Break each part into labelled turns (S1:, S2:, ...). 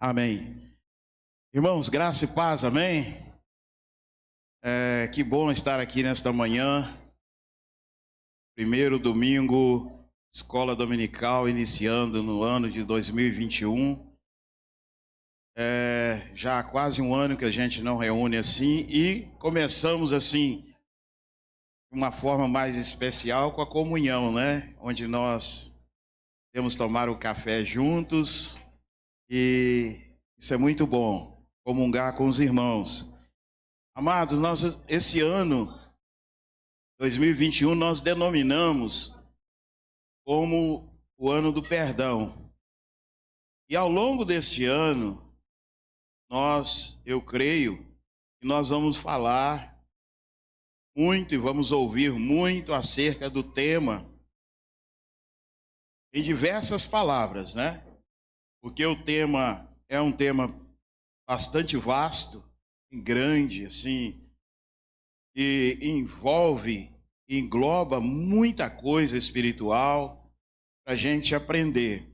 S1: Amém. Irmãos, graça e paz, amém? Que bom estar aqui nesta manhã. Primeiro domingo, escola dominical, iniciando no ano de 2021. Já há quase um ano que a gente não reúne assim e começamos assim, de uma forma mais especial com a comunhão, né? Onde nós temos tomar o café juntos e isso é muito bom, comungar com os irmãos. Amados, esse ano, 2021, nós denominamos como o ano do perdão. E ao longo deste ano, eu creio, que nós vamos falar muito e vamos ouvir muito acerca do tema, em diversas palavras, né? Porque o tema é um tema bastante vasto, grande, assim, e engloba muita coisa espiritual para a gente aprender.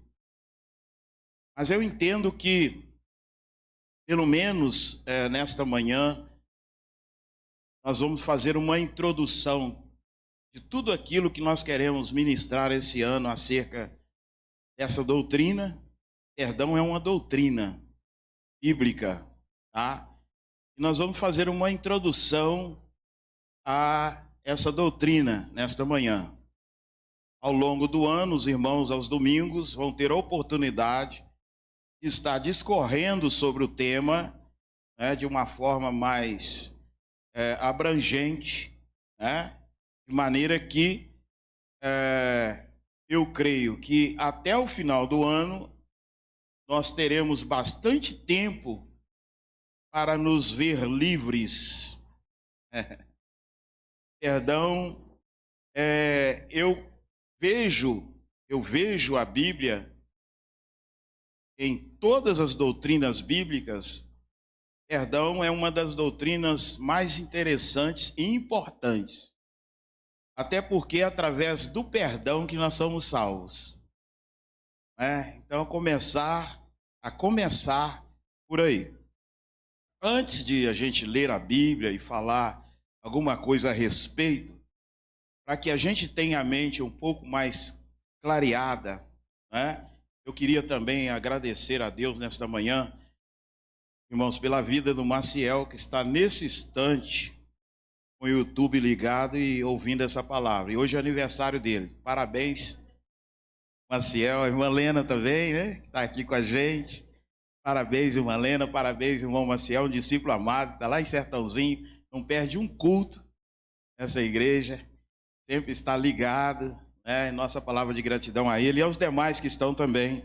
S1: Mas eu entendo que, pelo menos nesta manhã, nós vamos fazer uma introdução de tudo aquilo que nós queremos ministrar esse ano acerca dessa doutrina. Perdão é uma doutrina bíblica, tá? E nós vamos fazer uma introdução a essa doutrina nesta manhã. Ao longo do ano, os irmãos aos domingos vão ter a oportunidade de estar discorrendo sobre o tema, né, de uma forma mais abrangente, né, de maneira que eu creio que até o final do ano nós teremos bastante tempo para nos ver livres. Perdão, eu vejo a Bíblia, em todas as doutrinas bíblicas, perdão é uma das doutrinas mais interessantes e importantes. Até porque é através do perdão que nós somos salvos. Então, começar por aí. Antes de a gente ler a Bíblia e falar alguma coisa a respeito, para que a gente tenha a mente um pouco mais clareada, né? Eu queria também agradecer a Deus nesta manhã, irmãos, pela vida do Maciel, que está nesse instante com o YouTube ligado e ouvindo essa palavra. E hoje é aniversário dele. Parabéns, Maciel. A irmã Lena também, né? Está aqui com a gente. Parabéns, irmã Lena. Parabéns, irmão Maciel, um discípulo amado. Está lá em Sertãozinho. Não perde um culto nessa igreja. Sempre está ligado, né? Nossa palavra de gratidão a ele e aos demais que estão também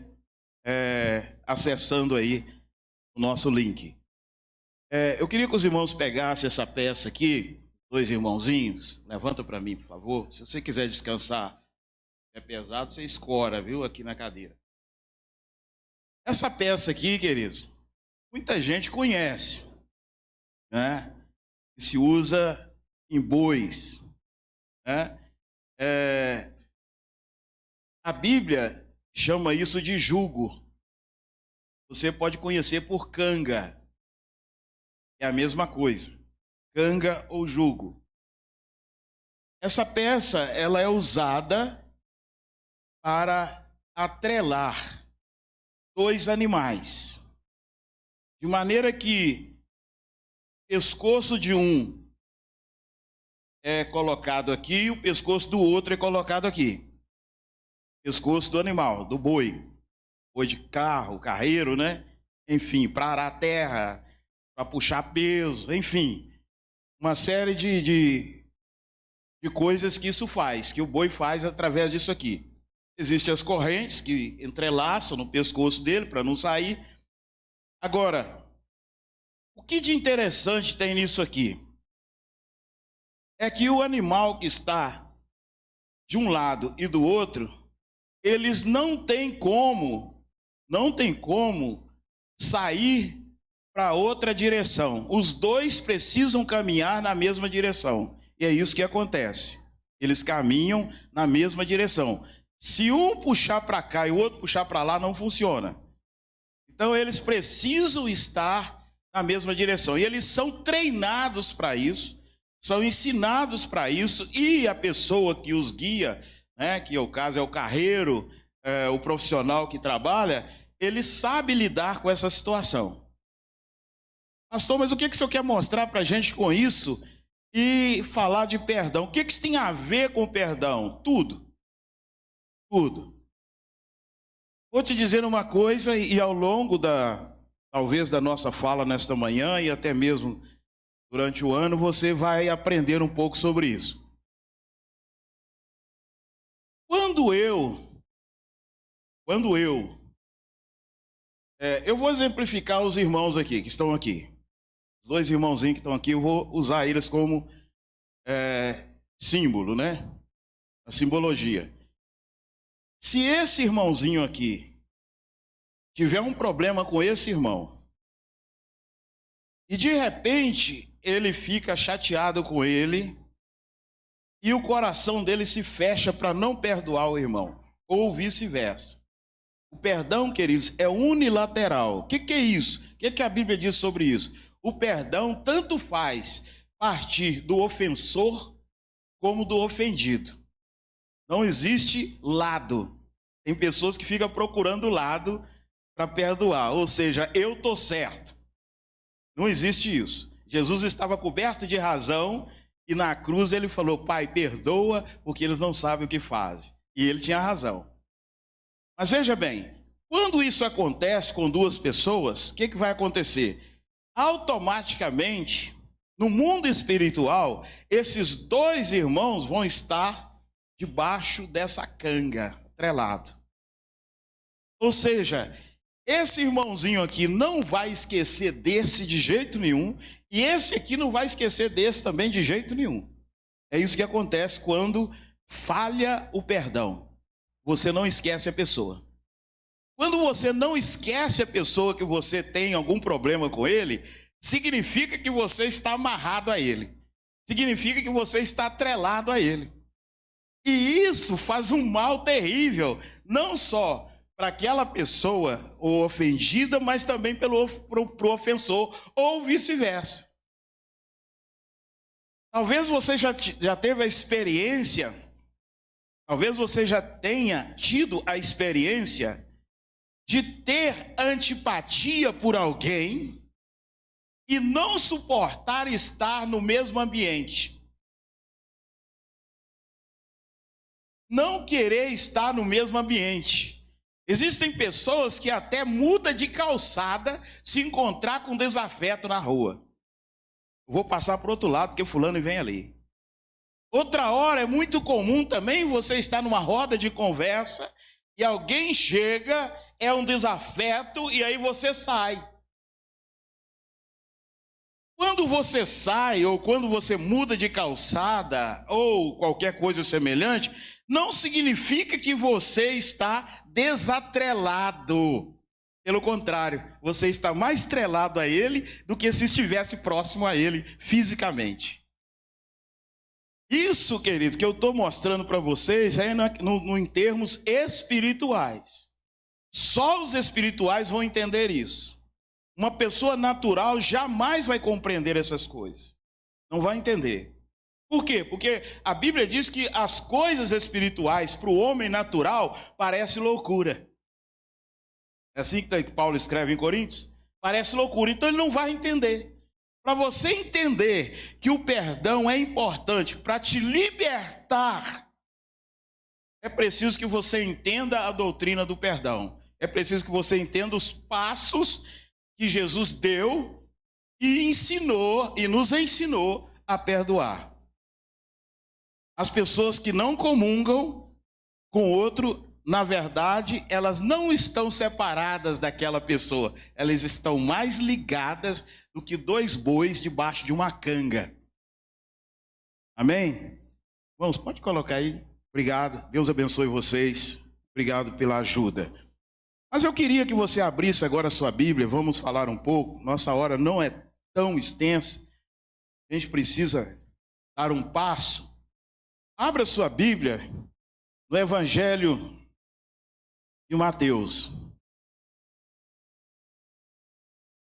S1: acessando aí o nosso link. Eu queria que os irmãos pegassem essa peça aqui, dois irmãozinhos. Levanta para mim, por favor. Se você quiser descansar, é pesado, você escora, viu, aqui na cadeira. Essa peça aqui, queridos, muita gente conhece, né? Que se usa em bois, né? A Bíblia chama isso de jugo. Você pode conhecer por canga. É a mesma coisa. Canga ou jugo. Essa peça, ela é usada para atrelar dois animais. De maneira que o pescoço de um é colocado aqui e o pescoço do outro é colocado aqui. Pescoço do animal, do boi. Boi de carro, carreiro, né? Enfim, para arar a terra, para puxar peso, enfim. Uma série de coisas que isso faz, que o boi faz através disso aqui. Existem as correntes que entrelaçam no pescoço dele para não sair. Agora, o que de interessante tem nisso aqui? É que o animal que está de um lado e do outro, eles não têm como sair para outra direção. Os dois precisam caminhar na mesma direção. E é isso que acontece. Eles caminham na mesma direção. Se um puxar para cá e o outro puxar para lá, não funciona. Então eles precisam estar na mesma direção. E eles são treinados para isso, são ensinados para isso, e a pessoa que os guia, né, que o caso é o carreiro, o profissional que trabalha, ele sabe lidar com essa situação. Pastor, mas o que o senhor quer mostrar para a gente com isso e falar de perdão? O que isso tem a ver com perdão? Tudo. Tudo. Vou te dizer uma coisa, e ao longo talvez da nossa fala nesta manhã, e até mesmo durante o ano, você vai aprender um pouco sobre isso. Quando eu vou exemplificar os irmãos aqui, que estão aqui. Os dois irmãozinhos que estão aqui, eu vou usar eles como símbolo, né? A simbologia. Se esse irmãozinho aqui tiver um problema com esse irmão, e de repente ele fica chateado com ele, e o coração dele se fecha para não perdoar o irmão, ou vice-versa. O perdão, queridos, é unilateral. O que é isso? O que a Bíblia diz sobre isso? O perdão tanto faz partir do ofensor como do ofendido. Não existe lado. Tem pessoas que ficam procurando lado para perdoar, ou seja, eu estou certo. Não existe isso. Jesus estava coberto de razão e na cruz ele falou: Pai, perdoa porque eles não sabem o que fazem. E ele tinha razão. Mas veja bem, quando isso acontece com duas pessoas, o que vai acontecer? Automaticamente, no mundo espiritual, esses dois irmãos vão estar debaixo dessa canga, atrelado. Ou seja, esse irmãozinho aqui não vai esquecer desse de jeito nenhum, e esse aqui não vai esquecer desse também de jeito nenhum. É isso que acontece quando falha o perdão. Você não esquece a pessoa. Quando você não esquece a pessoa que você tem algum problema com ele, significa que você está amarrado a ele. Significa que você está atrelado a ele. E isso faz um mal terrível, não só para aquela pessoa ou ofendida, mas também para o ofensor, ou vice-versa. Talvez você já teve a experiência, talvez você já tenha tido a experiência de ter antipatia por alguém e não suportar estar no mesmo ambiente. Não querer estar no mesmo ambiente. Existem pessoas que até mudam de calçada se encontrar com desafeto na rua. Eu vou passar para o outro lado, porque fulano vem ali. Outra hora é muito comum também você estar numa roda de conversa e alguém chega, é um desafeto e aí você sai. Quando você sai ou quando você muda de calçada ou qualquer coisa semelhante, não significa que você está desatrelado. Pelo contrário, você está mais trelado a ele do que se estivesse próximo a ele fisicamente. Isso, querido, que eu estou mostrando para vocês é em termos espirituais. Só os espirituais vão entender isso. Uma pessoa natural jamais vai compreender essas coisas. Não vai entender. Por quê? Porque a Bíblia diz que as coisas espirituais para o homem natural parece loucura. É assim que Paulo escreve em Coríntios? Parece loucura, então ele não vai entender. Para você entender que o perdão é importante para te libertar, é preciso que você entenda a doutrina do perdão. É preciso que você entenda os passos que Jesus deu e ensinou e nos ensinou a perdoar. As pessoas que não comungam com outro, na verdade, elas não estão separadas daquela pessoa. Elas estão mais ligadas do que dois bois debaixo de uma canga. Amém? Vamos, pode colocar aí. Obrigado. Deus abençoe vocês. Obrigado pela ajuda. Mas eu queria que você abrisse agora a sua Bíblia. Vamos falar um pouco. Nossa hora não é tão extensa. A gente precisa dar um passo. Abra sua Bíblia no Evangelho de Mateus.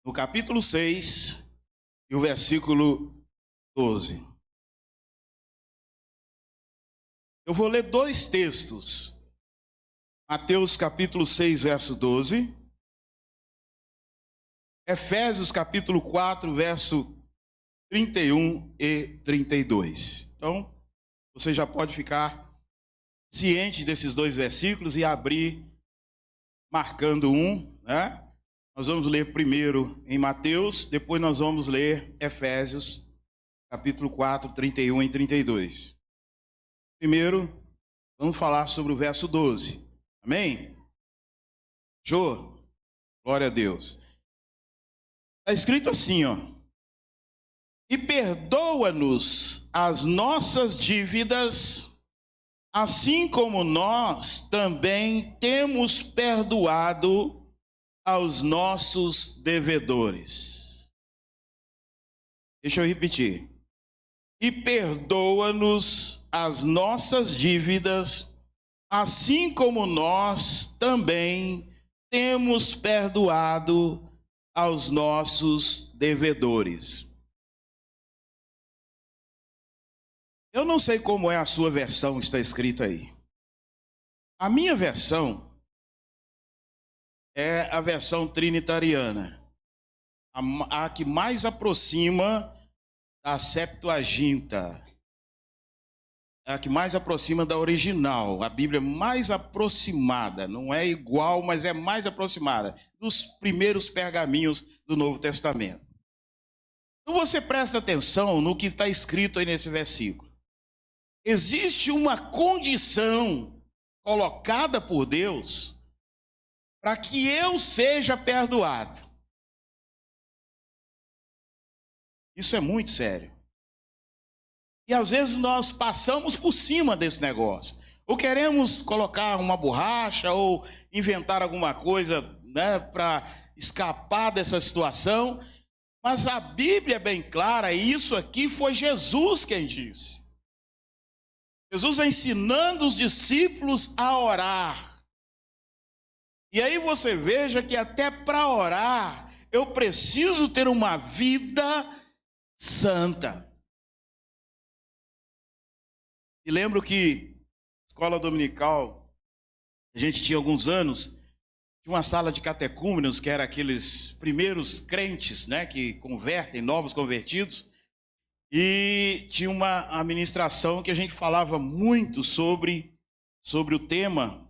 S1: no capítulo 6 e o versículo 12. Eu vou ler dois textos. Mateus capítulo 6, verso 12. Efésios capítulo 4, verso 31 e 32. Então, você já pode ficar ciente desses dois versículos e abrir, marcando um, né? Nós vamos ler primeiro em Mateus, depois nós vamos ler Efésios, capítulo 4, 31 e 32. Primeiro, vamos falar sobre o verso 12. Amém? Show? Glória a Deus. Está escrito assim, ó. E perdoa-nos as nossas dívidas, assim como nós também temos perdoado aos nossos devedores. Deixa eu repetir. E perdoa-nos as nossas dívidas, assim como nós também temos perdoado aos nossos devedores. Eu não sei como é a sua versão, está escrita aí. A minha versão é a versão trinitariana, a que mais aproxima da Septuaginta, é a que mais aproxima da original, a Bíblia mais aproximada, não é igual, mas é mais aproximada dos primeiros pergaminhos do Novo Testamento. Então você presta atenção no que está escrito aí nesse versículo. Existe uma condição colocada por Deus para que eu seja perdoado. Isso é muito sério. E às vezes nós passamos por cima desse negócio. Ou queremos colocar uma borracha ou inventar alguma coisa, né, para escapar dessa situação. Mas a Bíblia é bem clara, e isso aqui foi Jesus quem disse. Jesus está ensinando os discípulos a orar. E aí você veja que até para orar, eu preciso ter uma vida santa. E lembro que, escola dominical, a gente tinha alguns anos, tinha uma sala de catecúmenos, que era aqueles primeiros crentes, né, que convertem, novos convertidos. E tinha uma administração que a gente falava muito sobre o tema,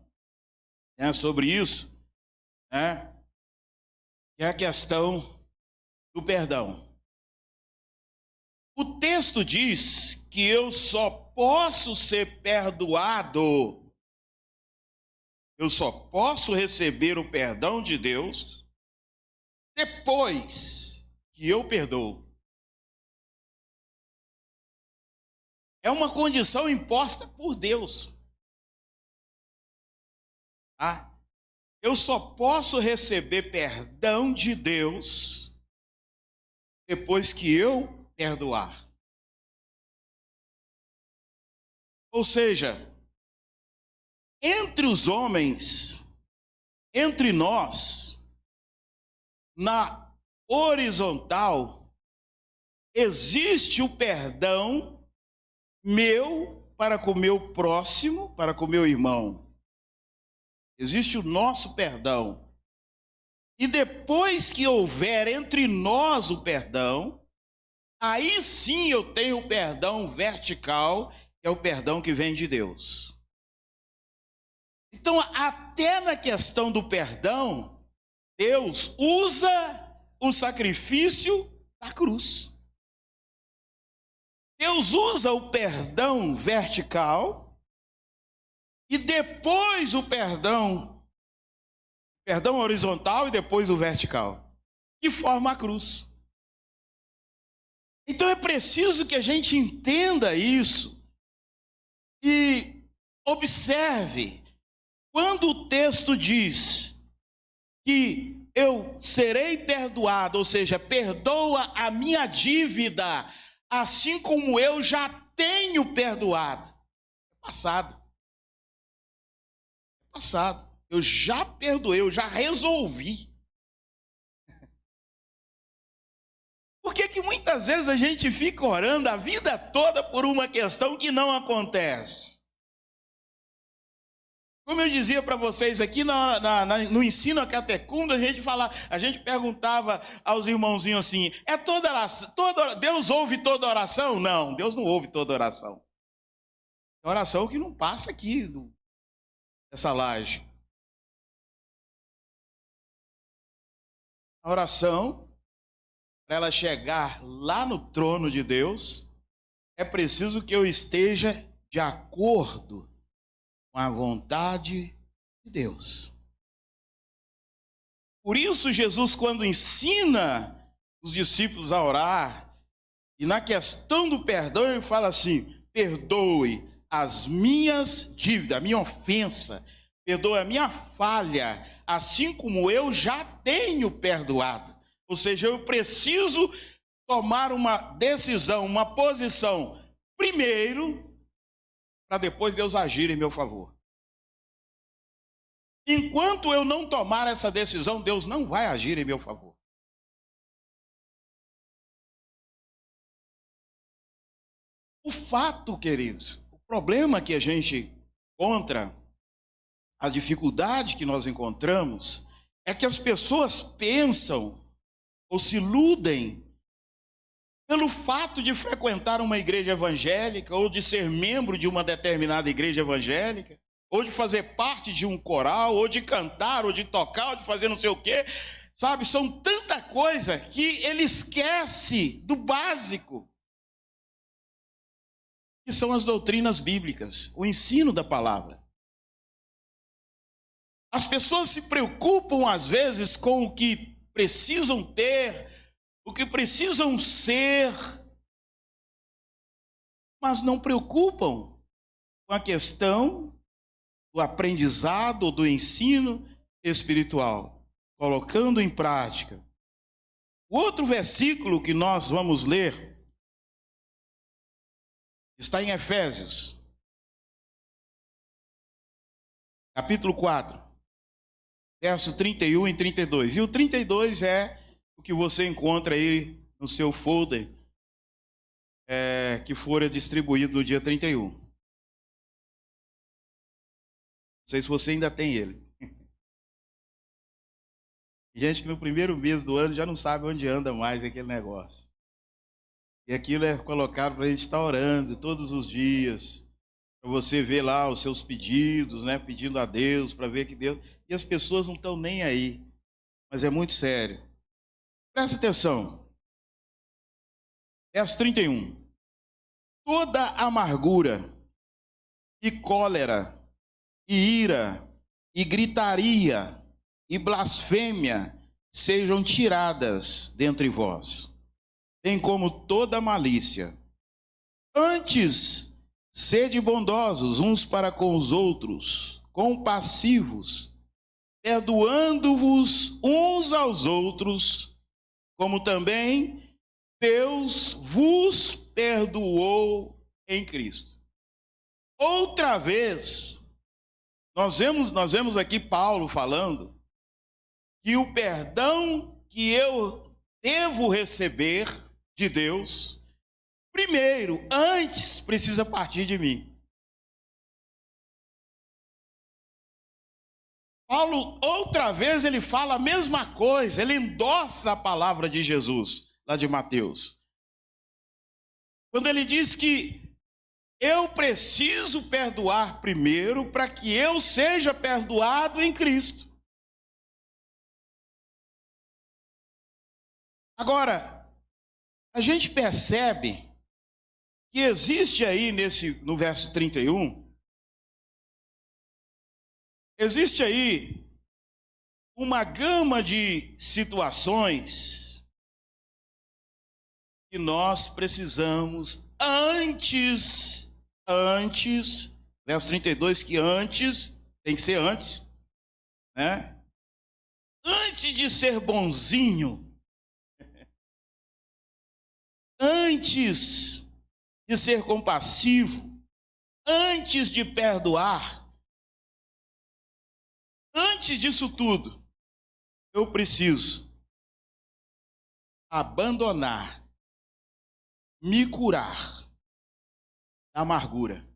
S1: né, sobre isso, né, que é a questão do perdão. O texto diz que eu só posso ser perdoado, eu só posso receber o perdão de Deus depois que eu perdoo. É uma condição imposta por Deus. Ah, eu só posso receber perdão de Deus depois que eu perdoar. Ou seja, entre os homens, entre nós, na horizontal, existe o perdão meu para com o meu próximo, para com o meu irmão. Existe o nosso perdão. E depois que houver entre nós o perdão, aí sim eu tenho o perdão vertical, que é o perdão que vem de Deus. Então, até na questão do perdão, Deus usa o sacrifício da cruz. Deus usa o perdão vertical e depois o perdão horizontal e depois o vertical, que forma a cruz. Então é preciso que a gente entenda isso e observe, quando o texto diz que eu serei perdoado, ou seja, perdoa a minha dívida, assim como eu já tenho perdoado. É passado. É passado. Eu já perdoei, eu já resolvi. Por que que muitas vezes a gente fica orando a vida toda por uma questão que não acontece? Como eu dizia para vocês aqui no ensino a catecúmeno, a gente perguntava aos irmãozinhos assim: é toda oração, Deus ouve toda oração? Não, Deus não ouve toda oração. É oração que não passa aqui nessa laje. A oração, para ela chegar lá no trono de Deus, é preciso que eu esteja de acordo com a vontade de Deus. Por isso, Jesus, quando ensina os discípulos a orar, e na questão do perdão, ele fala assim: perdoe as minhas dívidas, a minha ofensa, perdoe a minha falha, assim como eu já tenho perdoado. Ou seja, eu preciso tomar uma decisão, uma posição, primeiro, para depois Deus agir em meu favor. Enquanto eu não tomar essa decisão, Deus não vai agir em meu favor. O fato, queridos, o problema que a gente encontra, a dificuldade que nós encontramos, é que as pessoas pensam ou se iludem pelo fato de frequentar uma igreja evangélica, ou de ser membro de uma determinada igreja evangélica, ou de fazer parte de um coral, ou de cantar, ou de tocar, ou de fazer não sei o quê. Sabe, são tanta coisa que ele esquece do básico, que são as doutrinas bíblicas, o ensino da palavra. As pessoas se preocupam, às vezes, com o que precisam ter, o que precisam ser, mas não preocupam com a questão do aprendizado, do ensino espiritual, colocando em prática. O outro versículo que nós vamos ler está em Efésios, capítulo 4, verso 31 e 32. E o 32 é o que você encontra aí no seu folder, que fora distribuído no dia 31. Não sei se você ainda tem ele. Gente que no primeiro mês do ano já não sabe onde anda mais aquele negócio. E aquilo é colocado para a gente estar orando todos os dias, para você ver lá os seus pedidos, né, pedindo a Deus, para ver que Deus... E as pessoas não estão nem aí, mas é muito sério. Presta atenção. Verso 31. Toda amargura, e cólera, e ira, e gritaria, e blasfêmia sejam tiradas dentre vós, bem como toda malícia. Antes, sede bondosos uns para com os outros, compassivos, perdoando-vos uns aos outros, como também Deus vos perdoou em Cristo. Outra vez, nós vemos aqui Paulo falando que o perdão que eu devo receber de Deus, primeiro, antes, precisa partir de mim. Paulo, outra vez, ele fala a mesma coisa, ele endossa a palavra de Jesus, lá de Mateus. Quando ele diz que eu preciso perdoar primeiro para que eu seja perdoado em Cristo. Agora, a gente percebe que existe aí no verso 31, existe aí uma gama de situações que nós precisamos antes, verso 32, que antes, tem que ser antes, né? Antes de ser bonzinho, antes de ser compassivo, antes de perdoar, antes disso tudo, eu preciso abandonar, me curar da amargura.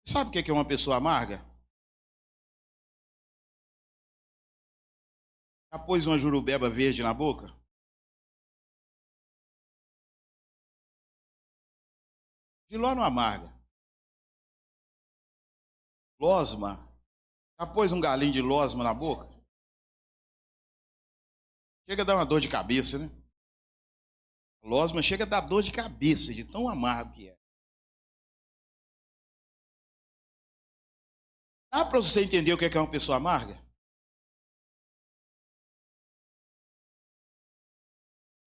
S1: Sabe o que é uma pessoa amarga? Já pôs uma jurubeba verde na boca? Giló não amarga. Losma. Já pôs um galinho de losma na boca? Chega a dar uma dor de cabeça, né? Losma chega a dar dor de cabeça, de tão amargo que é. Dá para você entender o que é uma pessoa amarga?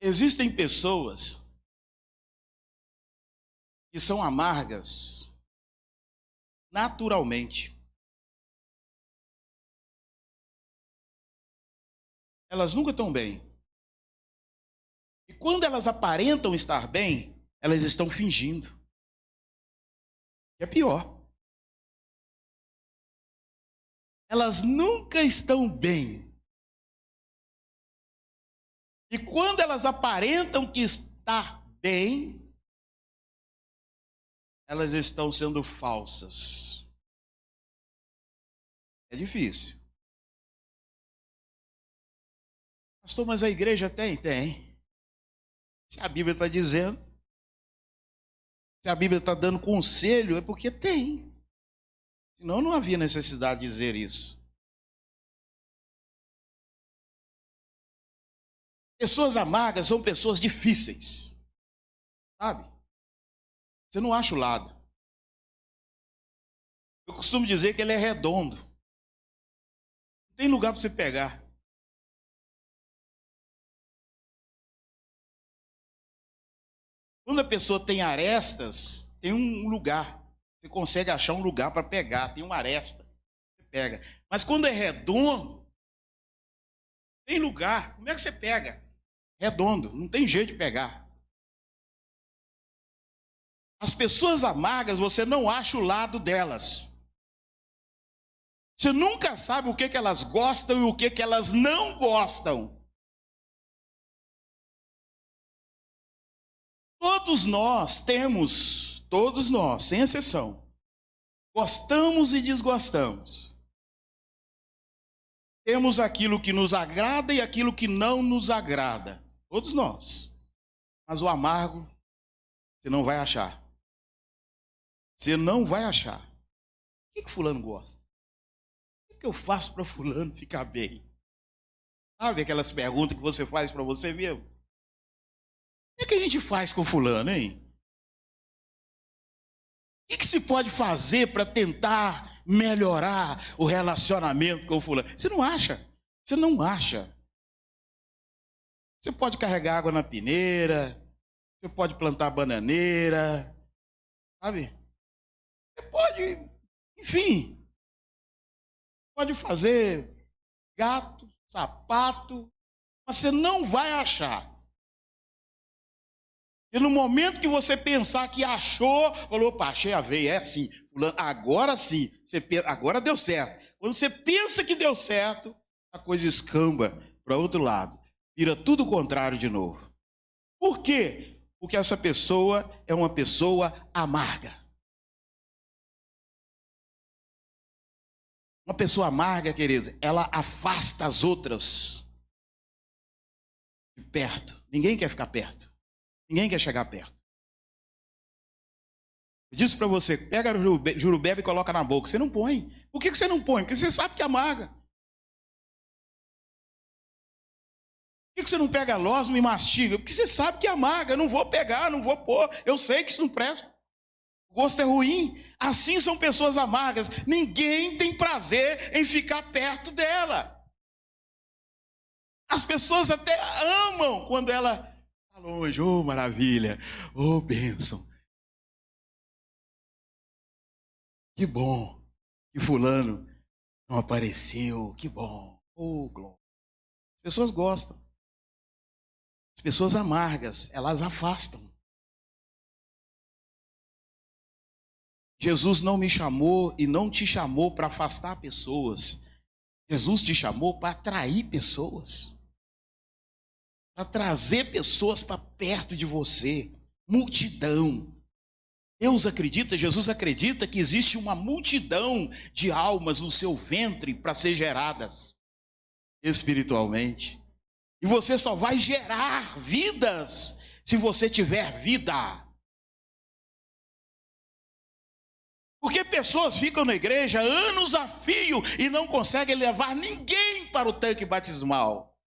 S1: Existem pessoas que são amargas naturalmente. Elas nunca estão bem. E quando elas aparentam estar bem, elas estão fingindo. É pior. Elas nunca estão bem. E quando elas aparentam que está bem, elas estão sendo falsas. É difícil. Pastor, mas a igreja tem? Tem. Se a Bíblia está dizendo, se a Bíblia está dando conselho, é porque tem. Senão não havia necessidade de dizer isso. Pessoas amargas são pessoas difíceis. Sabe? Você não acha o lado. Eu costumo dizer que ele é redondo. Não tem lugar para você pegar. Quando a pessoa tem arestas, tem um lugar. Você consegue achar um lugar para pegar. Tem uma aresta. Você pega. Mas quando é redondo, tem lugar. Como é que você pega? Redondo. Não tem jeito de pegar. As pessoas amargas, você não acha o lado delas. Você nunca sabe o que elas gostam e o que elas não gostam. Todos nós temos, todos nós, sem exceção, gostamos e desgostamos. Temos aquilo que nos agrada e aquilo que não nos agrada. Todos nós. Mas o amargo, você não vai achar. Você não vai achar. O que fulano gosta? O que eu faço para fulano ficar bem? Sabe aquelas perguntas que você faz para você mesmo? O que a gente faz com fulano, hein? O que se pode fazer para tentar melhorar o relacionamento com o fulano? Você não acha? Você não acha. Você pode carregar água na peneira, você pode plantar bananeira, sabe? Você pode, enfim, pode fazer gato, sapato, mas você não vai achar. E no momento que você pensar que achou, falou, opa, achei a veia, é assim, agora sim, agora deu certo. Quando você pensa que deu certo, a coisa escamba para outro lado, vira tudo o contrário de novo. Por quê? Porque essa pessoa é uma pessoa amarga. Uma pessoa amarga, queridos, ela afasta as outras de perto. Ninguém quer ficar perto. Ninguém quer chegar perto. Eu disse para você, pega o jurubeba e coloca na boca. Você não põe. Por que você não põe? Porque você sabe que amarga. Por que você não pega a losma e mastiga? Porque você sabe que amarga. Eu não vou pegar, não vou pôr. Eu sei que isso não presta. O gosto é ruim. Assim são pessoas amargas. Ninguém tem prazer em ficar perto dela. As pessoas até amam quando ela longe, oh maravilha, oh bênção. Que bom que fulano não apareceu, que bom, oh glória. As pessoas gostam. As pessoas amargas, elas afastam. Jesus não me chamou e não te chamou para afastar pessoas. Jesus te chamou para atrair pessoas, para trazer pessoas para perto de você. Multidão. Jesus acredita que existe uma multidão de almas no seu ventre para ser geradas espiritualmente. E você só vai gerar vidas se você tiver vida. Porque pessoas ficam na igreja anos a fio e não conseguem levar ninguém para o tanque batismal.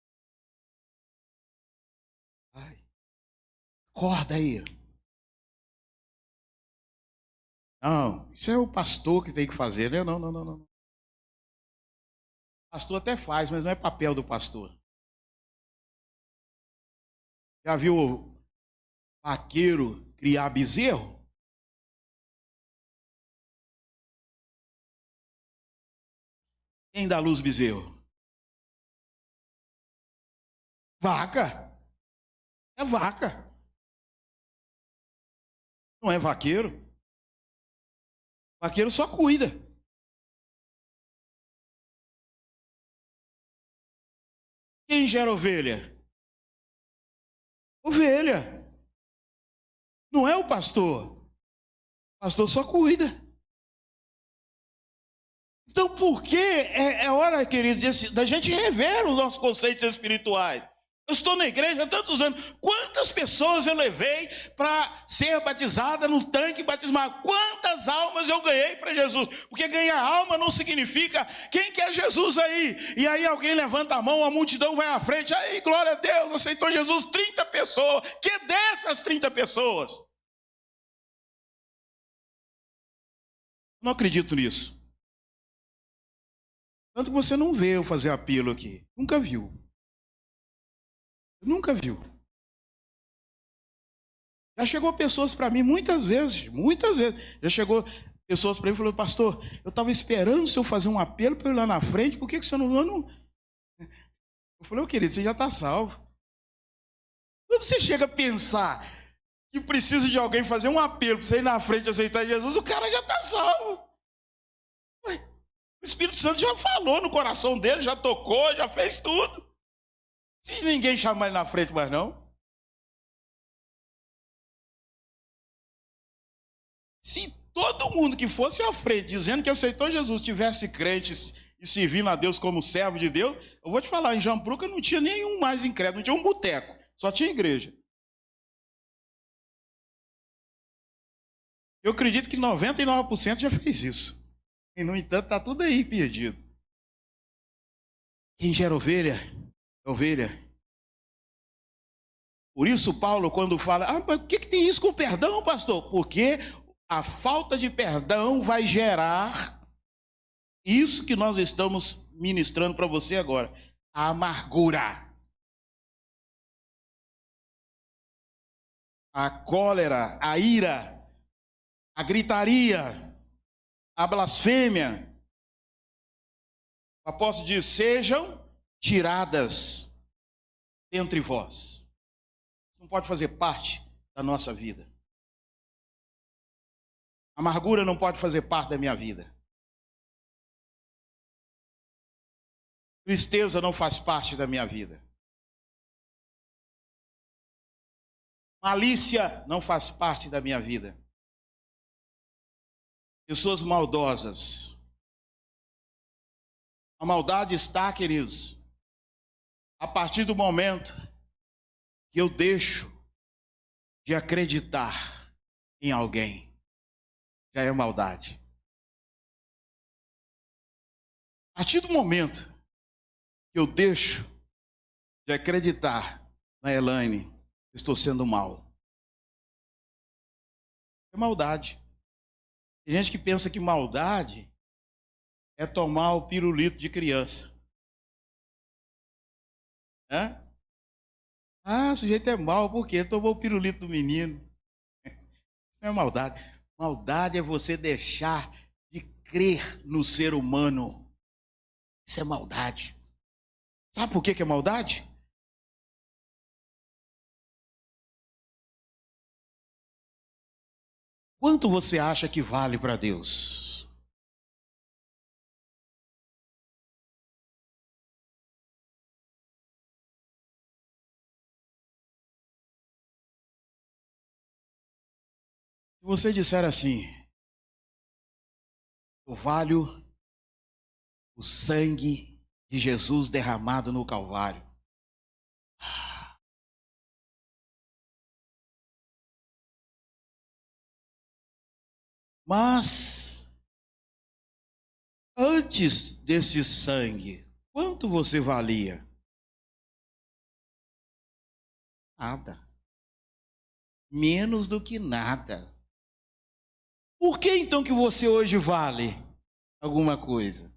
S1: Ai, acorda aí. Não, isso é o pastor que tem que fazer, né? Não. O pastor até faz, mas não é papel do pastor. Já viu o vaqueiro criar bezerro? Quem dá luz bezerro? Vaca. É vaca. Não é vaqueiro. Vaqueiro só cuida. Quem gera ovelha? Ovelha. Não é o pastor. O pastor só cuida. Então, por que é hora, queridos, da gente rever os nossos conceitos espirituais? Eu estou na igreja há tantos anos. Quantas pessoas eu levei para ser batizada no tanque batismal? Quantas almas eu ganhei para Jesus? Porque ganhar alma não significa quem quer Jesus aí. E aí alguém levanta a mão, a multidão vai à frente. Aí, glória a Deus, aceitou Jesus 30 pessoas. Que dessas 30 pessoas? Não acredito nisso. Tanto que você não vê eu fazer apelo aqui. Nunca viu. Nunca viu. Já chegou pessoas para mim muitas vezes. Já chegou pessoas para mim e falou: pastor, eu estava esperando o senhor fazer um apelo para eu ir lá na frente, por que o senhor não... Eu falei: ô querido, você já está salvo. Quando você chega a pensar que precisa de alguém fazer um apelo para você ir na frente e aceitar Jesus, o cara já está salvo. O Espírito Santo já falou no coração dele, já tocou, já fez tudo. Se ninguém chamar ele na frente mais não. Se todo mundo que fosse à frente, dizendo que aceitou Jesus, tivesse crentes e servindo a Deus como servo de Deus, eu vou te falar, em Jampruca não tinha nenhum mais incrédulo, não tinha um boteco, só tinha igreja. Eu acredito que 99% já fez isso. E, no entanto, está tudo aí perdido. Quem gera ovelha, é ovelha. Por isso, Paulo, quando fala, mas o que tem isso com perdão, pastor? Porque a falta de perdão vai gerar isso que nós estamos ministrando para você agora, a amargura, a cólera, a ira, a gritaria, a blasfêmia. O apóstolo diz: sejam tiradas dentre vós. Não pode fazer parte da nossa vida. A amargura não pode fazer parte da minha vida. Tristeza não faz parte da minha vida. Malícia não faz parte da minha vida. Pessoas maldosas. A maldade está, queridos, a partir do momento que eu deixo de acreditar em alguém, já é maldade. A partir do momento que eu deixo de acreditar na Elaine, eu estou sendo mal. É maldade. Tem gente que pensa que maldade é tomar o pirulito de criança. É? Ah, o sujeito é mau, por quê? Tomou o pirulito do menino. Não é maldade. Maldade é você deixar de crer no ser humano. Isso é maldade. Sabe por que é maldade? Quanto você acha que vale para Deus? Se você disser assim, eu valho o sangue de Jesus derramado no Calvário. Mas, antes desse sangue, quanto você valia? Nada. Menos do que nada. Por que então que você hoje vale alguma coisa?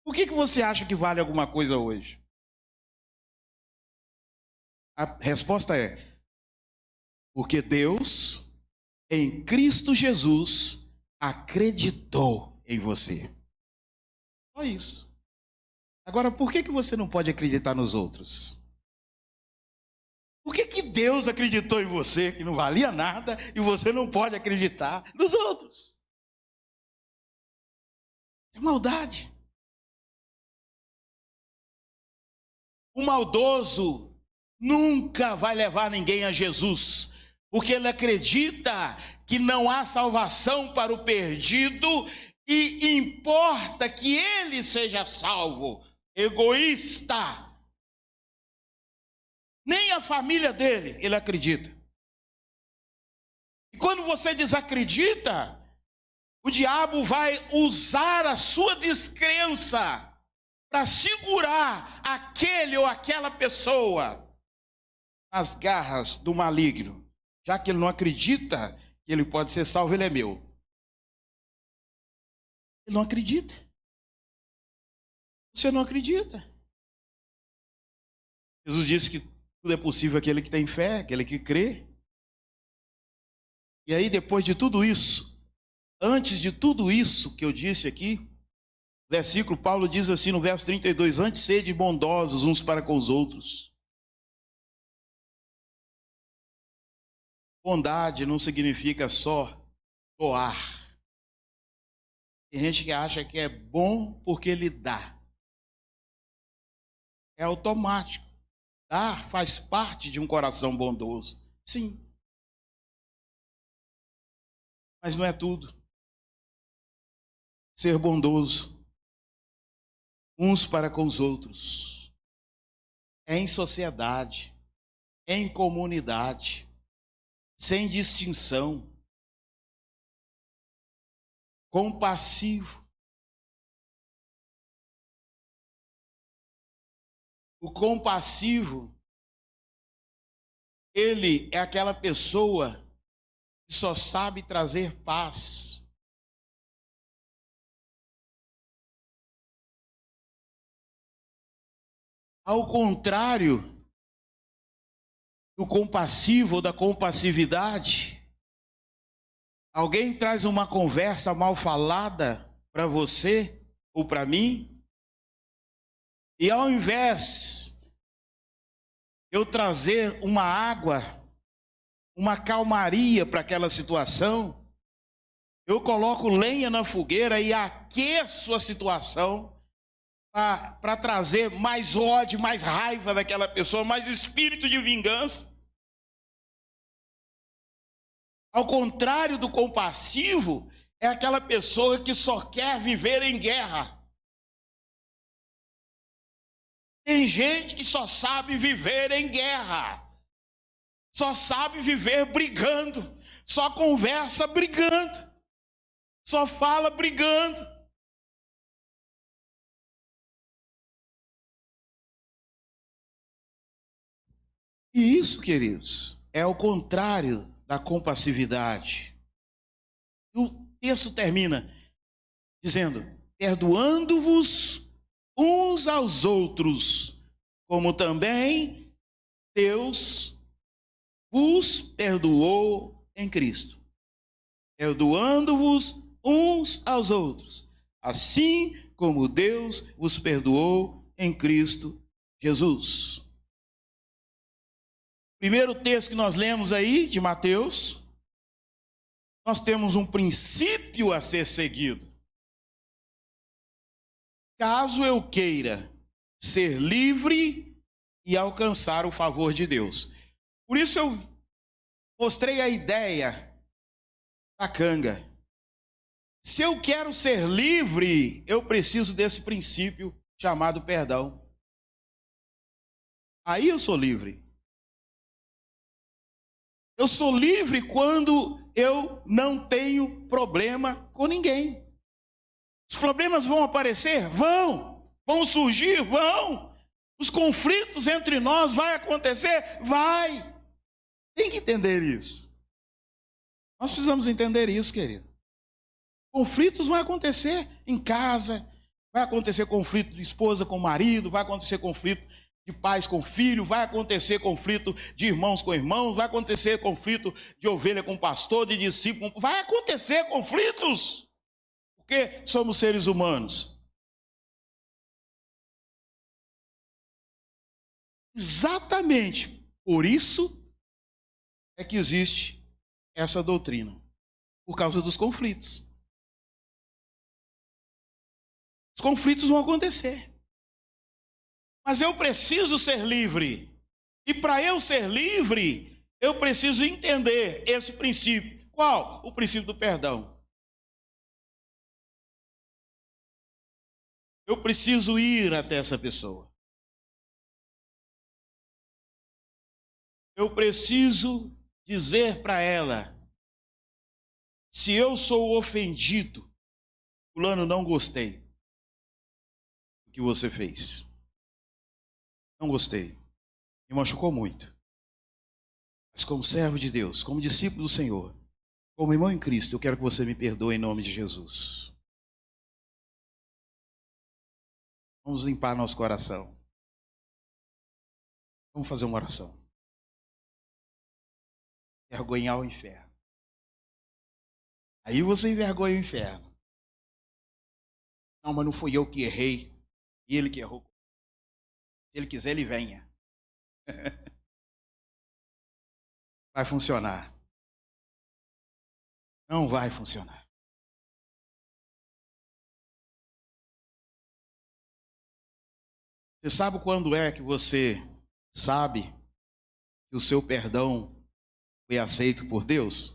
S1: Por que você acha que vale alguma coisa hoje? A resposta é: porque Deus, em Cristo Jesus, acreditou em você. Só isso. Agora, por que você não pode acreditar nos outros? Por que Deus acreditou em você, que não valia nada, e você não pode acreditar nos outros? É maldade. O maldoso nunca vai levar ninguém a Jesus, porque ele acredita que não há salvação para o perdido e importa que ele seja salvo. Egoísta. Nem a família dele, ele acredita. E quando você desacredita, o diabo vai usar a sua descrença para segurar aquele ou aquela pessoa nas garras do maligno. Já que ele não acredita que ele pode ser salvo, ele é meu. Ele não acredita. Você não acredita. Jesus disse que tudo é possível àquele que tem fé, aquele que crê. E aí, depois de tudo isso, antes de tudo isso que eu disse aqui, versículo, Paulo diz assim no verso 32, antes sede bondosos uns para com os outros. Bondade não significa só doar. Tem gente que acha que é bom porque ele dá. É automático. Dar faz parte de um coração bondoso. Sim. Mas não é tudo. Ser bondoso uns para com os outros é em sociedade, é em comunidade, sem distinção, compassivo. O compassivo, ele é aquela pessoa que só sabe trazer paz. Ao contrário do compassivo ou da compassividade, alguém traz uma conversa mal falada para você ou para mim, e ao invés de eu trazer uma água, uma calmaria para aquela situação, eu coloco lenha na fogueira e aqueço a situação para trazer mais ódio, mais raiva daquela pessoa, mais espírito de vingança. Ao contrário do compassivo, é aquela pessoa que só quer viver em guerra. Tem gente que só sabe viver em guerra, só sabe viver brigando, só conversa brigando, só fala brigando. E isso, queridos, é o contrário da compassividade. O texto termina dizendo, perdoando-vos uns aos outros, como também Deus vos perdoou em Cristo. Perdoando-vos uns aos outros, assim como Deus vos perdoou em Cristo Jesus. Primeiro texto que nós lemos aí, de Mateus, nós temos um princípio a ser seguido. Caso eu queira ser livre e alcançar o favor de Deus. Por isso eu mostrei a ideia da canga. Se eu quero ser livre, eu preciso desse princípio chamado perdão. Aí eu sou livre. Eu sou livre quando eu não tenho problema com ninguém. Os problemas vão aparecer? Vão. Vão surgir? Vão. Os conflitos entre nós vai acontecer? Vai. Tem que entender isso. Nós precisamos entender isso, querido. Conflitos vão acontecer em casa, vai acontecer conflito de esposa com marido, vai acontecer conflito de pais com filho, vai acontecer conflito de irmãos com irmãos, vai acontecer conflito de ovelha com pastor, de discípulo, vai acontecer conflitos, porque somos seres humanos. Exatamente por isso é que existe essa doutrina, por causa dos conflitos. Os conflitos vão acontecer. Mas eu preciso ser livre. E para eu ser livre, eu preciso entender esse princípio. Qual? O princípio do perdão. Eu preciso ir até essa pessoa. Eu preciso dizer para ela: se eu sou ofendido, fulano, não gostei do que você fez. Não gostei. Me machucou muito. Mas como servo de Deus, como discípulo do Senhor, como irmão em Cristo, eu quero que você me perdoe em nome de Jesus. Vamos limpar nosso coração. Vamos fazer uma oração. Envergonhar o inferno. Aí você envergonha o inferno. Não, mas não fui eu que errei. E ele que errou. Se ele quiser, ele venha. Vai funcionar. Não vai funcionar. Você sabe quando é que você sabe que o seu perdão foi aceito por Deus?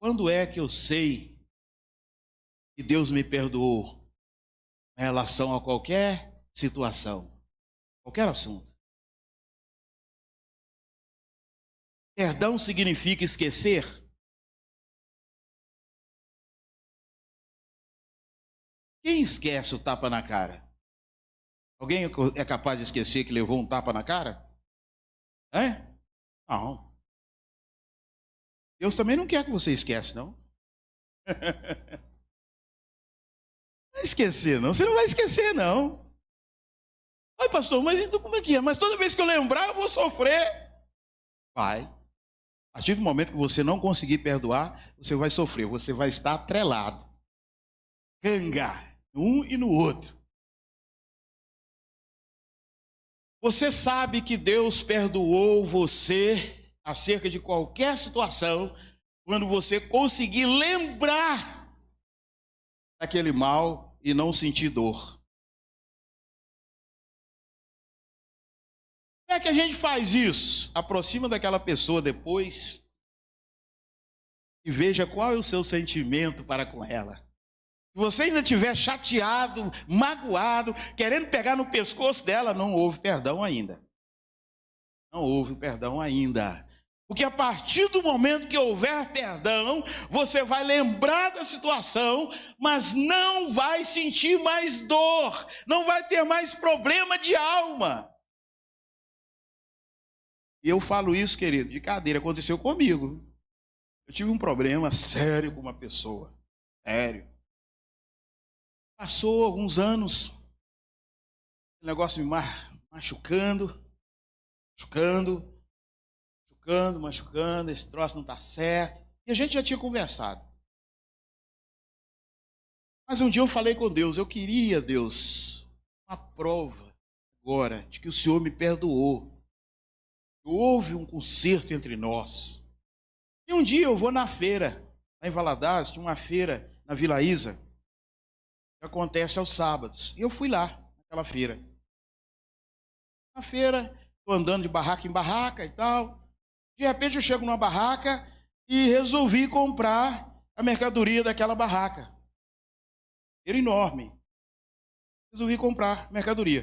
S1: Quando é que eu sei que Deus me perdoou em relação a qualquer situação, qualquer assunto? Perdão significa esquecer? Quem esquece o tapa na cara? Alguém é capaz de esquecer que levou um tapa na cara? É? Não. Deus também não quer que você esqueça, não. Não vai esquecer, não. Você não vai esquecer, não. Ai, pastor, mas então como é que é? Mas toda vez que eu lembrar, eu vou sofrer. Vai. A partir do momento que você não conseguir perdoar, você vai sofrer. Você vai estar atrelado. Canga, um e no outro. Você sabe que Deus perdoou você acerca de qualquer situação quando você conseguir lembrar daquele mal e não sentir dor. Como é que a gente faz isso? Aproxima daquela pessoa depois e veja qual é o seu sentimento para com ela. Se você ainda estiver chateado, magoado, querendo pegar no pescoço dela, não houve perdão ainda. Não houve perdão ainda. Porque a partir do momento que houver perdão, você vai lembrar da situação, mas não vai sentir mais dor, não vai ter mais problema de alma. E eu falo isso, querido, de cadeira, aconteceu comigo. Eu tive um problema sério com uma pessoa, sério. Passou alguns anos, o negócio me machucando, esse troço não está certo. E a gente já tinha conversado. Mas um dia eu falei com Deus, eu queria, Deus, uma prova agora de que o Senhor me perdoou. Houve um conserto entre nós. E um dia eu vou na feira, lá em Valadares, tinha uma feira na Vila Isa, que acontece aos sábados. E eu fui lá, naquela feira. Na feira, estou andando de barraca em barraca e tal. De repente eu chego numa barraca e resolvi comprar a mercadoria daquela barraca. Era enorme. Resolvi comprar mercadoria.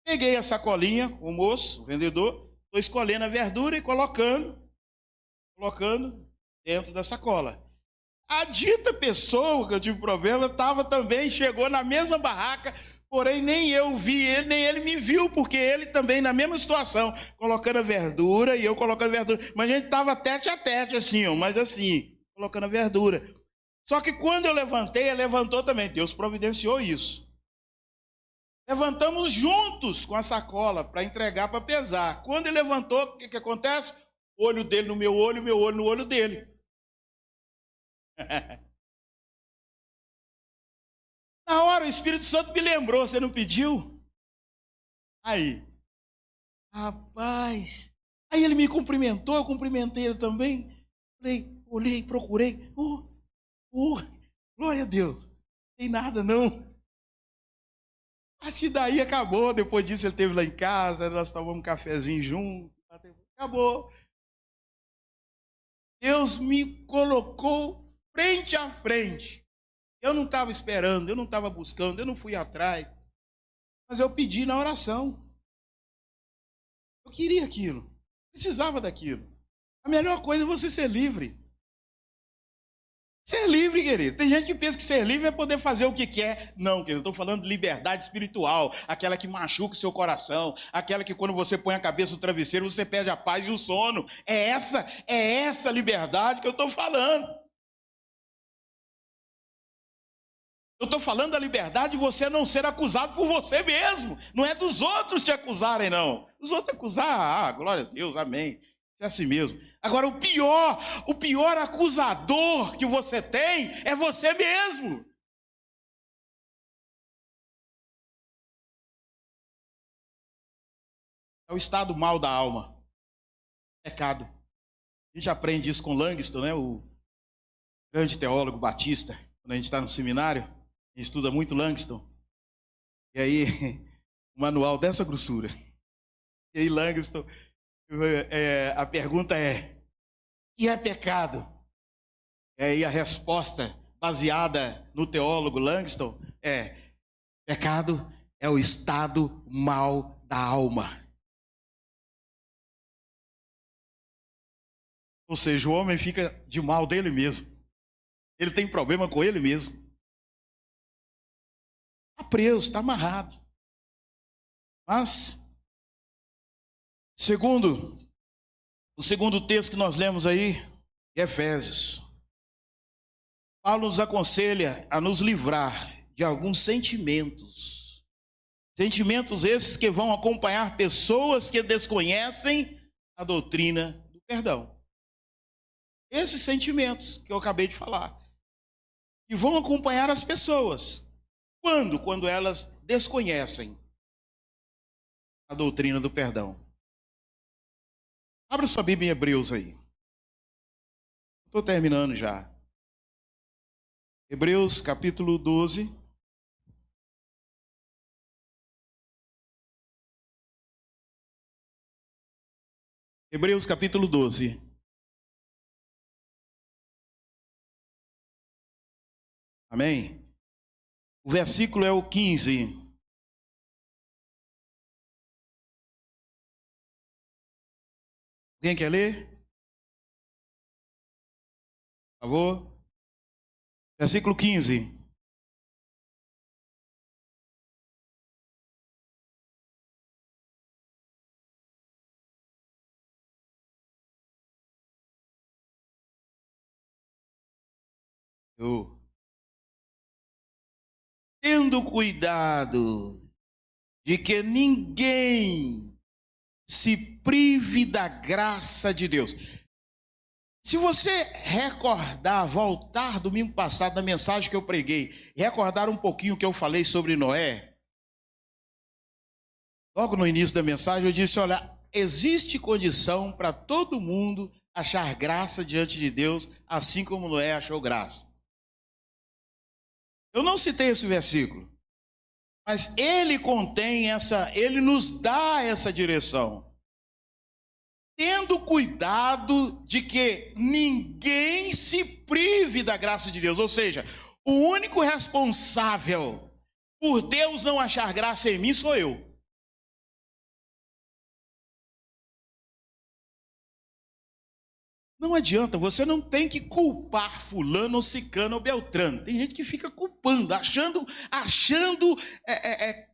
S1: Peguei a sacolinha, o moço, o vendedor, estou escolhendo a verdura e colocando dentro da sacola. A dita pessoa que eu tive problema chegou na mesma barraca, porém nem eu vi ele, nem ele me viu, porque ele também na mesma situação, colocando a verdura e eu colocando a verdura. Mas a gente estava tete a tete assim, mas assim, colocando a verdura. Só que quando eu levantei, ele levantou também. Deus providenciou isso. Levantamos juntos com a sacola para entregar, para pesar. Quando ele levantou, o que acontece? O olho dele no meu olho no olho dele. Na hora o Espírito Santo me lembrou, você não pediu? Aí, rapaz, aí ele me cumprimentou, eu cumprimentei ele também. Falei, olhei, procurei. Glória a Deus, não tem nada não. A partir daí acabou, depois disso ele esteve lá em casa, nós tomamos um cafezinho junto, acabou. Deus me colocou frente a frente. Eu não estava esperando, eu não estava buscando, eu não fui atrás. Mas eu pedi na oração. Eu queria aquilo, precisava daquilo. A melhor coisa é você ser livre. Ser livre, querido. Tem gente que pensa que ser livre é poder fazer o que quer. Não, querido, eu estou falando de liberdade espiritual. Aquela que machuca o seu coração. Aquela que quando você põe a cabeça no travesseiro, você perde a paz e o sono. É essa liberdade que eu estou falando. Eu estou falando da liberdade de você não ser acusado por você mesmo. Não é dos outros te acusarem, não. Os outros acusar, glória a Deus, amém. É assim mesmo. Agora, o pior acusador que você tem é você mesmo. É o estado mal da alma. Pecado. A gente aprende isso com Langston, né? O grande teólogo batista. Quando a gente está no seminário, a gente estuda muito Langston. E aí, o manual dessa grossura. E aí, Langston, a pergunta é: o que é pecado? E aí a resposta, baseada no teólogo Langston, é: pecado é o estado mal da alma. Ou seja, o homem fica de mal dele mesmo. Ele tem problema com ele mesmo. Está preso, está amarrado. Mas, o segundo texto que nós lemos aí, Efésios. Paulo nos aconselha a nos livrar de alguns sentimentos. Sentimentos esses que vão acompanhar pessoas que desconhecem a doutrina do perdão. Esses sentimentos que eu acabei de falar. E vão acompanhar as pessoas. Quando? Quando elas desconhecem a doutrina do perdão. Abra sua Bíblia em Hebreus aí. Estou terminando já. Hebreus capítulo 12. Hebreus capítulo 12. Amém? O versículo é o 15. Alguém quer ler? Por favor. Versículo 15. Tendo cuidado de que ninguém se prive da graça de Deus. Se você recordar, voltar domingo passado na mensagem que eu preguei, recordar um pouquinho o que eu falei sobre Noé, logo no início da mensagem eu disse, olha, existe condição para todo mundo achar graça diante de Deus, assim como Noé achou graça. Eu não citei esse versículo, mas ele contém ele nos dá essa direção. tendo cuidado de que ninguém se prive da graça de Deus. Ou seja, o único responsável por Deus não achar graça em mim sou eu. Não adianta, você não tem que culpar fulano ou ciclano ou beltrano. Tem gente que fica culpando, achando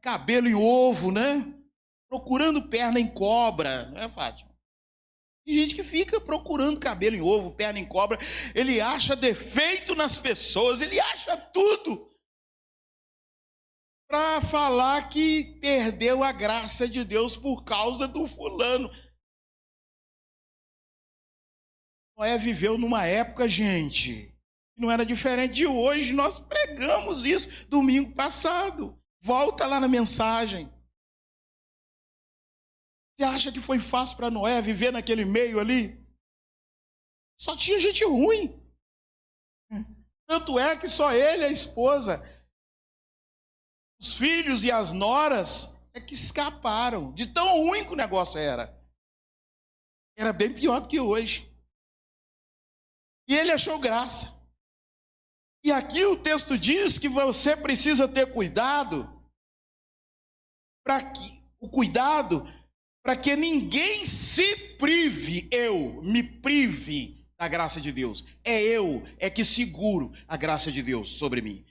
S1: cabelo em ovo, né? Procurando perna em cobra, não é, Fátima? Tem gente que fica procurando cabelo em ovo, perna em cobra. Ele acha defeito nas pessoas, ele acha tudo para falar que perdeu a graça de Deus por causa do fulano. Noé viveu numa época, gente, que não era diferente de hoje. Nós pregamos isso domingo passado. Volta lá na mensagem. Você acha que foi fácil para Noé viver naquele meio ali? Só tinha gente ruim. Tanto é que só ele e a esposa, os filhos e as noras, é que escaparam. De tão ruim que o negócio era. Era bem pior do que hoje. E ele achou graça. E aqui o texto diz que você precisa ter cuidado para que ninguém se prive, eu me prive da graça de Deus. É que seguro a graça de Deus sobre mim.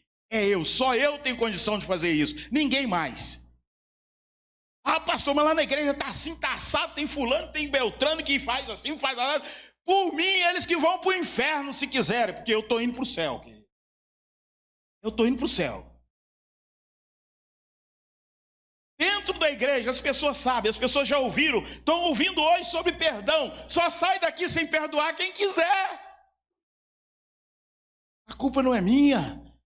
S1: Só eu tenho condição de fazer isso, ninguém mais. Ah, pastor, mas lá na igreja está assim, está assado, tem fulano, tem beltrano que faz assim, faz assim. Por mim, eles que vão para o inferno se quiserem, porque eu estou indo para o céu. Eu estou indo para o céu. Dentro da igreja, as pessoas sabem, as pessoas já ouviram, estão ouvindo hoje sobre perdão. Só sai daqui sem perdoar quem quiser. A culpa não é minha,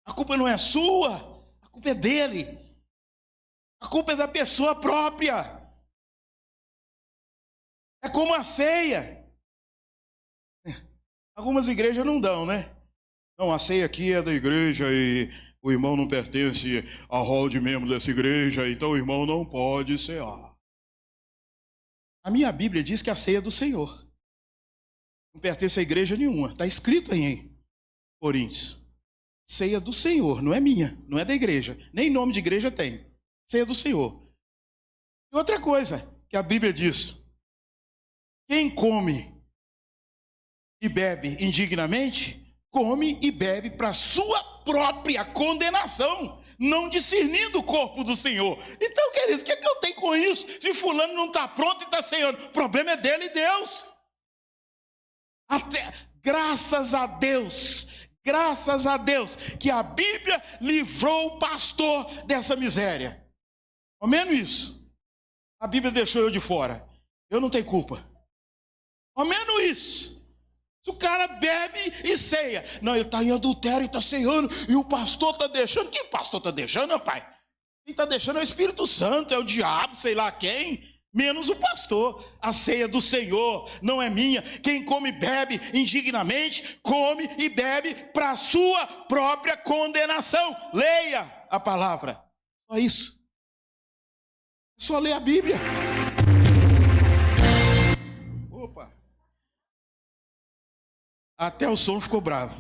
S1: a culpa não é sua, a culpa é dele. A culpa é da pessoa própria. É como a ceia. Algumas igrejas não dão, né? Não, a ceia aqui é da igreja e o irmão não pertence ao rol de membro dessa igreja, então o irmão não pode cear. A minha Bíblia diz que a ceia é do Senhor. Não pertence a igreja nenhuma. Está escrito aí em Coríntios. Ceia do Senhor, não é minha, não é da igreja. Nem nome de igreja tem. Ceia do Senhor. E outra coisa que a Bíblia diz. Quem come e bebe indignamente, come e bebe para sua própria condenação, não discernindo o corpo do Senhor. Então, queridos, o que é que eu tenho com isso? Se fulano não está pronto e está ceando, o problema é dele e Deus. Graças a Deus, que a Bíblia livrou o pastor dessa miséria. Ao menos isso. A Bíblia deixou eu de fora. Eu não tenho culpa. Ao menos isso. Se o cara bebe e ceia. Não, ele está em adultério e está ceando. E o pastor está deixando. Quem pastor está deixando, pai? Quem está deixando é o Espírito Santo, é o diabo, sei lá quem. Menos o pastor. A ceia do Senhor não é minha. Quem come e bebe indignamente, come e bebe para a sua própria condenação. Leia a palavra. Só isso. Só ler a Bíblia. Opa. Até o som ficou bravo.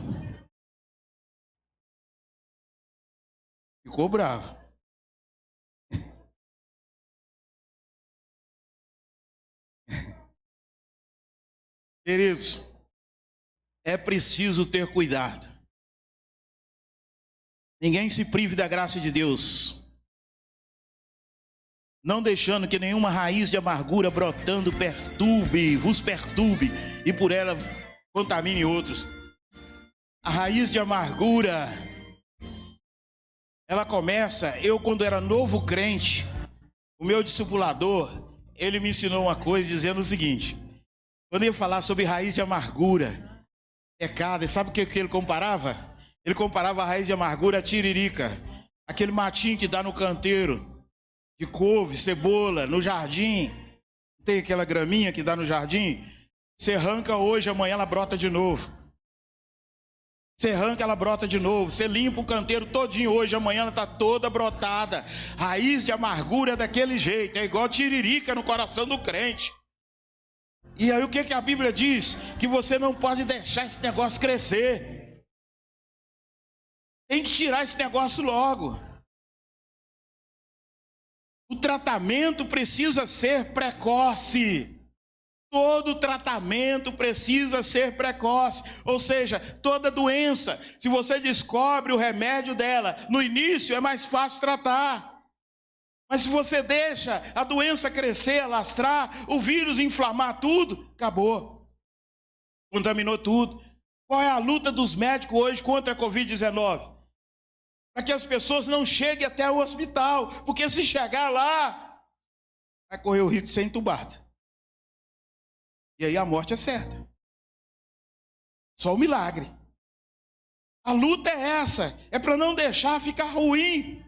S1: Ficou bravo. Queridos, é preciso ter cuidado. Ninguém se prive da graça de Deus. Não deixando que nenhuma raiz de amargura brotando vos perturbe e por ela contamine outros. A raiz de amargura, ela começa, quando era novo crente, o meu discipulador, ele me ensinou uma coisa dizendo o seguinte, quando ele falar sobre raiz de amargura, pecado, sabe o que ele comparava? Ele comparava a raiz de amargura a tiririca, aquele matinho que dá no canteiro, de couve, cebola, no jardim, tem aquela graminha que dá no jardim, você arranca hoje, amanhã ela brota de novo. Você arranca, ela brota de novo. Você limpa o canteiro todinho hoje, amanhã ela está toda brotada. Raiz de amargura é daquele jeito, é igual tiririca no coração do crente. E aí o que a Bíblia diz? Que você não pode deixar esse negócio crescer. Tem que tirar esse negócio logo. O tratamento precisa ser precoce. Todo tratamento precisa ser precoce. Ou seja, toda doença, se você descobre o remédio dela, no início é mais fácil tratar. Mas se você deixa a doença crescer, alastrar, o vírus inflamar tudo, acabou. Contaminou tudo. Qual é a luta dos médicos hoje contra a Covid-19? Para que as pessoas não cheguem até o hospital. Porque se chegar lá, vai correr o risco de ser entubado. E aí a morte é certa. Só o milagre. A luta é essa. É para não deixar ficar ruim.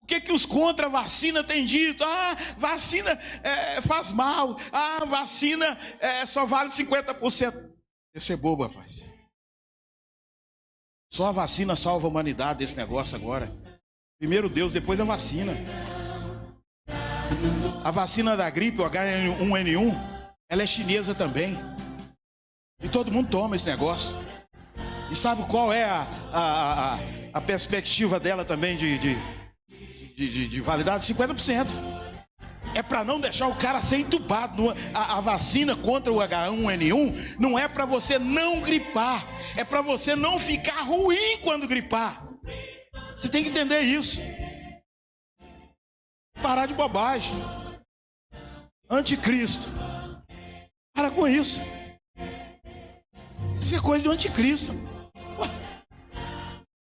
S1: O que os contra-vacina têm dito? Ah, vacina faz mal. Ah, vacina só vale 50%. Esse é bobo, rapaz. Só a vacina salva a humanidade desse negócio agora. Primeiro Deus, depois a vacina. A vacina da gripe, o H1N1, ela é chinesa também. E todo mundo toma esse negócio. E sabe qual é a perspectiva dela também de validade? 50%. É para não deixar o cara ser entubado. A vacina contra o H1N1 não é para você não gripar. É para você não ficar ruim quando gripar. Você tem que entender isso. Parar de bobagem. Anticristo. Para com isso. Isso é coisa do anticristo. Ué.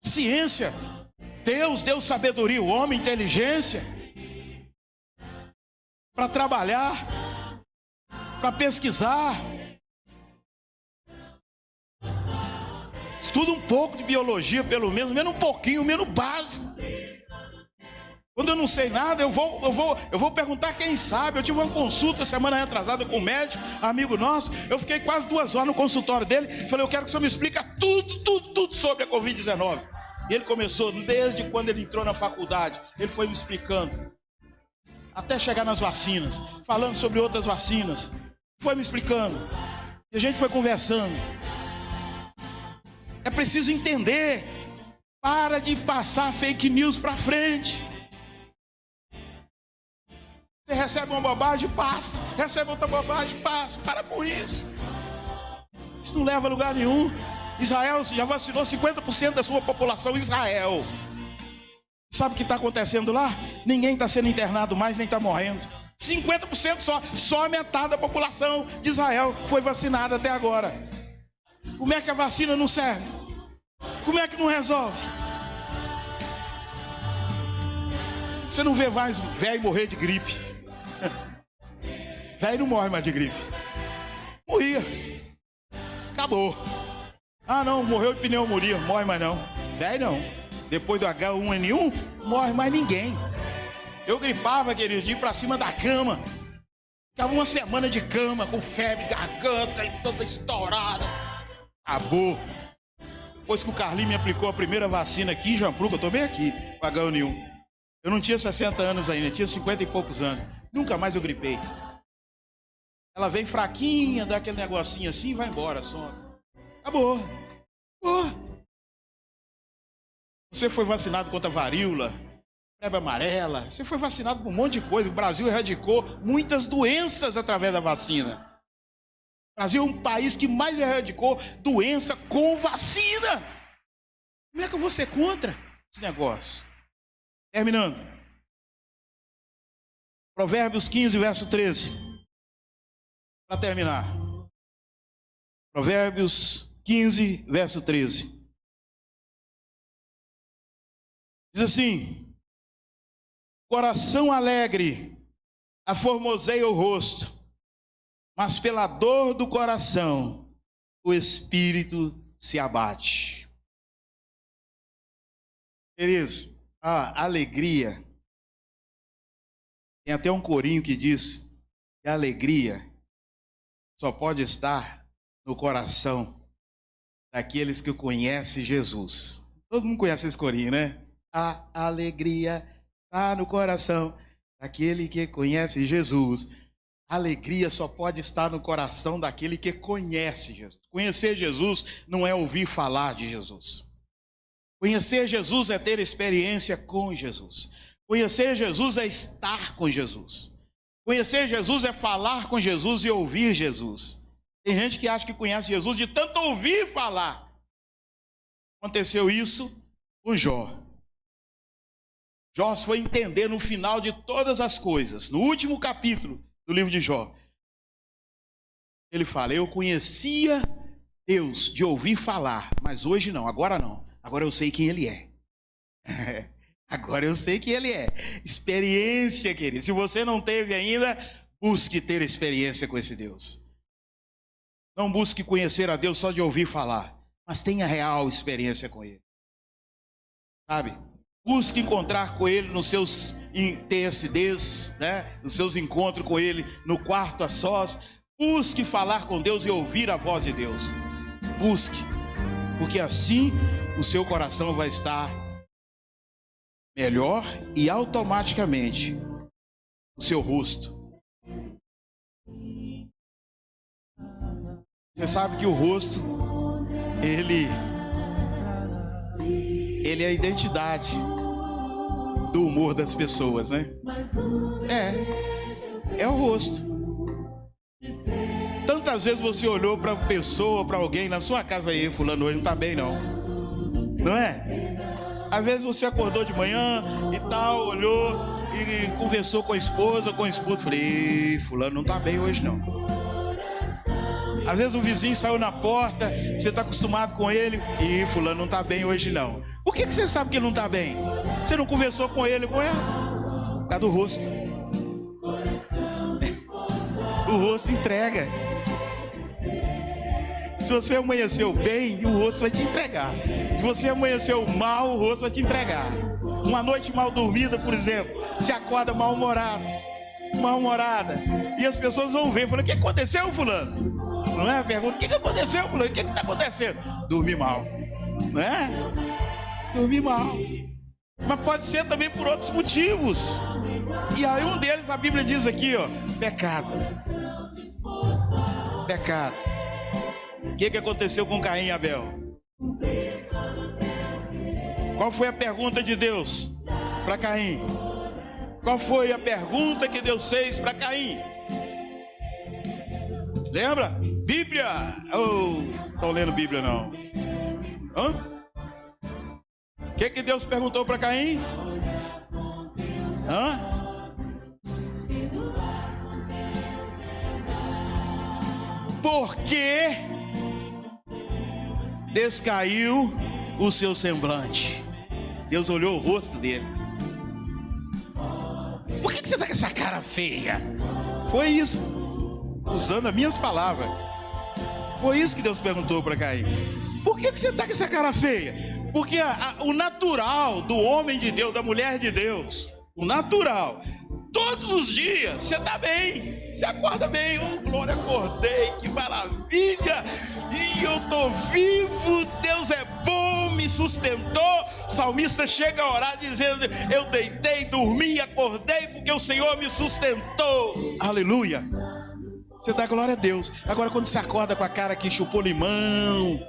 S1: Ciência. Deus deu sabedoria, o homem inteligência. Para trabalhar. Para pesquisar. Estuda um pouco de biologia, pelo menos um pouquinho, menos básico. Quando eu não sei nada, eu vou perguntar quem sabe. Eu tive uma consulta semana retrasada com um médico, amigo nosso. Eu fiquei quase 2 horas no consultório dele. Falei, eu quero que o senhor me explique tudo sobre a Covid-19. E ele começou, desde quando ele entrou na faculdade, ele foi me explicando. Até chegar nas vacinas, falando sobre outras vacinas. Foi me explicando. E a gente foi conversando. É preciso entender. Para de passar fake news para frente. Você recebe uma bobagem, passa. Recebe outra bobagem, passa. Para com isso. Isso não leva a lugar nenhum. Israel já vacinou 50% da sua população. Israel. Sabe o que está acontecendo lá? Ninguém está sendo internado mais, nem está morrendo. 50% só. Só a metade da população de Israel foi vacinada até agora. Como é que a vacina não serve? Como é que não resolve? Você não vê mais velho morrer de gripe. Velho não morre mais de gripe. Morria. Acabou. Ah não, morreu de pneumonia. Morre mais não. Velho não. Depois do H1N1, morre mais ninguém. Eu gripava, querido, de ir pra cima da cama. Ficava uma semana de cama, com febre, garganta e toda estourada. Acabou. Depois que o Carlinhos me aplicou a primeira vacina aqui em Jampru, que eu tô bem aqui, com H1N1. Eu não tinha 60 anos ainda, tinha 50 e poucos anos. Nunca mais eu gripei. Ela vem fraquinha, dá aquele negocinho assim e vai embora, some. Acabou. Acabou. Você foi vacinado contra a varíola, febre amarela. Você foi vacinado por um monte de coisa. O Brasil erradicou muitas doenças através da vacina. O Brasil é um país que mais erradicou doença com vacina. Como é que eu vou ser contra esse negócio? Terminando. Provérbios 15, verso 13. Para terminar. Provérbios 15, verso 13. Diz assim: coração alegre aformoseia o rosto, mas pela dor do coração o espírito se abate. Queridos, a alegria, tem até um corinho que diz que a alegria só pode estar no coração daqueles que conhecem Jesus. Todo mundo conhece esse corinho, né? A alegria está no coração daquele que conhece Jesus. A alegria só pode estar no coração daquele que conhece Jesus. Conhecer Jesus não é ouvir falar de Jesus. Conhecer Jesus é ter experiência com Jesus. Conhecer Jesus é estar com Jesus. Conhecer Jesus é falar com Jesus e ouvir Jesus. Tem gente que acha que conhece Jesus de tanto ouvir falar. Aconteceu isso com Jó. Jó foi entender no final de todas as coisas, no último capítulo do livro de Jó. Ele fala: eu conhecia Deus de ouvir falar, mas hoje não, agora não. Agora eu sei quem Ele é. Agora eu sei quem Ele é. Experiência, querido. Se você não teve ainda, busque ter experiência com esse Deus. Não busque conhecer a Deus só de ouvir falar, mas tenha real experiência com Ele. Sabe? Busque encontrar com Ele nos seus TSDs, né? Nos seus encontros com Ele, no quarto a sós. Busque falar com Deus e ouvir a voz de Deus. Busque, porque assim o seu coração vai estar melhor e automaticamente o seu rosto. Você sabe que o rosto, ele é a identidade do humor das pessoas, né? É o rosto. Tantas vezes você olhou para uma pessoa, para alguém na sua casa e fulano hoje não está bem não. Não é? Às vezes você acordou de manhã e tal, olhou e conversou com a esposa, falei, fulano não está bem hoje não. Às vezes o vizinho saiu na porta, você está acostumado com ele e fulano não está bem hoje não. Por que você sabe que ele não está bem? Você não conversou com ele, com ela? Por causa do rosto. O rosto entrega. Se você amanheceu bem, o rosto vai te entregar. Se você amanheceu mal, o rosto vai te entregar. Uma noite mal dormida, por exemplo, se acorda mal-humorada, e as pessoas vão ver, falam, o que aconteceu, fulano? Não é? Pergunta, o que aconteceu, fulano? O que está acontecendo? Dormi mal. Não é? Dormi mal. Mas pode ser também por outros motivos. E aí um deles, a Bíblia diz aqui, ó, pecado. Pecado. O que aconteceu com Caim e Abel? Qual foi a pergunta de Deus para Caim? Qual foi a pergunta que Deus fez para Caim? Lembra? Bíblia. Estão lendo Bíblia não? Hã? O que Deus perguntou para Caim? Por que descaiu o seu semblante? Deus olhou o rosto dele. Por que você está com essa cara feia? Foi isso. Usando as minhas palavras. Foi isso que Deus perguntou para Caim. Por que você está com essa cara feia? Porque o natural do homem de Deus, da mulher de Deus, o natural, todos os dias, você está bem, você acorda bem, glória, acordei, que maravilha, e eu estou vivo, Deus é bom, me sustentou. O salmista chega a orar dizendo, eu deitei, dormi, acordei, porque o Senhor me sustentou, aleluia. Você dá glória a Deus. Agora quando você acorda com a cara que chupou limão,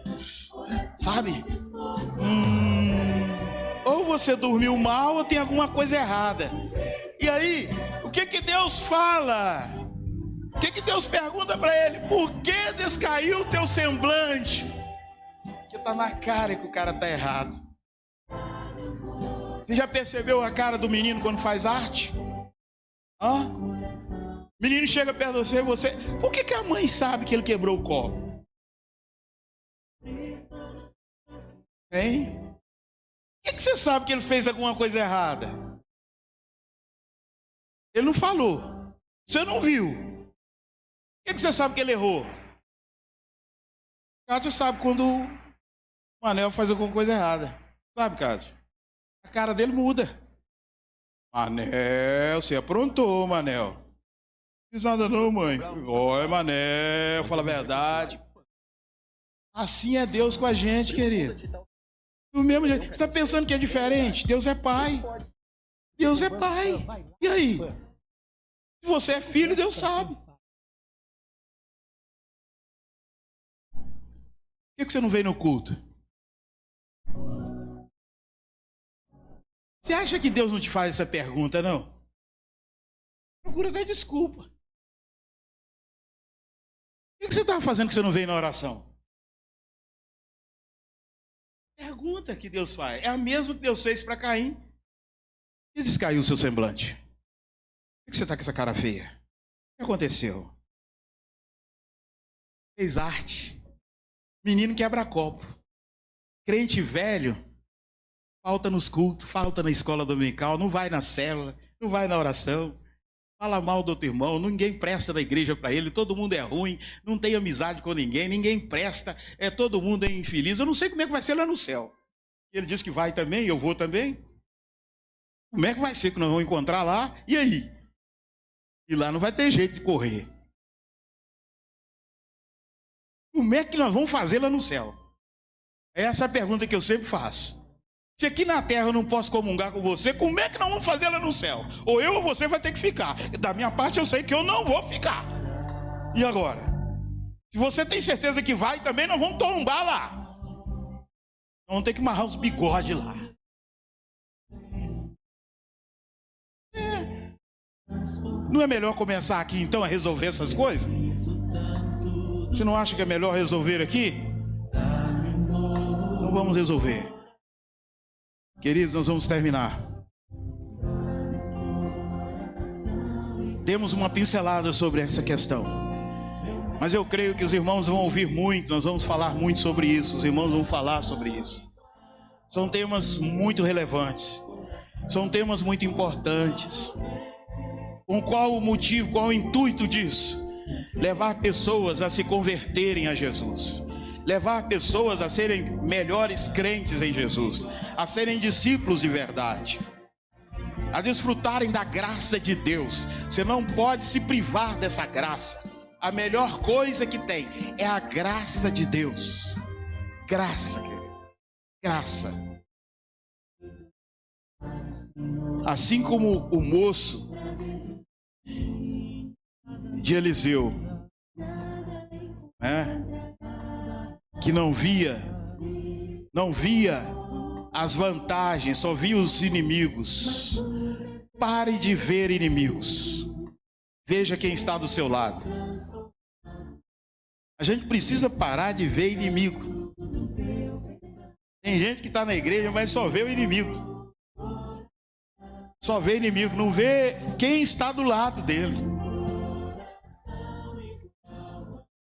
S1: sabe? Ou você dormiu mal ou tem alguma coisa errada. E aí, o que Deus fala? O que Deus pergunta para ele? Por que descaiu o teu semblante? Porque tá na cara que o cara tá errado. Você já percebeu a cara do menino quando faz arte? O menino chega perto de você, por que a mãe sabe que ele quebrou o copo? Hein? Por que você sabe que ele fez alguma coisa errada? Ele não falou. Você não viu. Por que você sabe que ele errou? Cádio sabe quando o Manel faz alguma coisa errada. Sabe, Cádio? A cara dele muda. Manel, você aprontou, Manel. Não fiz nada não, mãe. Oi, Manel, fala a verdade. Assim é Deus com a gente, querido. Do mesmo jeito. Você está pensando que é diferente? Deus é pai. Deus é pai. E aí? Se você é filho, Deus sabe. Por que você não veio no culto? Você acha que Deus não te faz essa pergunta, não? Procura dar desculpa. O que você estava fazendo que você não veio na oração? Pergunta que Deus faz. É a mesma que Deus fez para Caim. E descaiu o seu semblante. Por que você está com essa cara feia? O que aconteceu? Fez arte. Menino quebra copo. Crente velho, falta nos cultos, falta na escola dominical, não vai na célula, não vai na oração, fala mal do outro irmão, ninguém presta da igreja para ele, todo mundo é ruim, não tem amizade com ninguém, ninguém presta, todo mundo é infeliz. Eu não sei como é que vai ser lá no céu. Ele disse que vai também, eu vou também. Como é que vai ser que nós vamos encontrar lá? E aí? E lá não vai ter jeito de correr. Como é que nós vamos fazer lá no céu? Essa é a pergunta que eu sempre faço. Se aqui na terra eu não posso comungar com você, como é que nós vamos fazer lá no céu? Ou eu ou você vai ter que ficar. Da minha parte eu sei que eu não vou ficar. E agora? Se você tem certeza que vai também, nós vamos tombar lá. Nós vamos ter que amarrar os bigodes lá. Não é melhor começar aqui então a resolver essas coisas? Você não acha que é melhor resolver aqui? Então vamos resolver. Queridos, nós vamos terminar. Temos uma pincelada sobre essa questão, mas eu creio que os irmãos vão ouvir muito. Nós vamos falar muito sobre isso. Os irmãos vão falar sobre isso. São temas muito relevantes. São temas muito importantes. Com qual o motivo, qual o intuito disso? Levar pessoas a se converterem a Jesus. Levar pessoas a serem melhores crentes em Jesus. A serem discípulos de verdade. A desfrutarem da graça de Deus. Você não pode se privar dessa graça. A melhor coisa que tem é a graça de Deus. Graça, querido. Graça. Assim como o moço de Eliseu, que não via as vantagens, só via os inimigos. Pare de ver inimigos. Veja quem está do seu lado. A gente precisa parar de ver inimigo. Tem gente que está na igreja, mas só vê o inimigo. Só vê inimigo, não vê quem está do lado dele.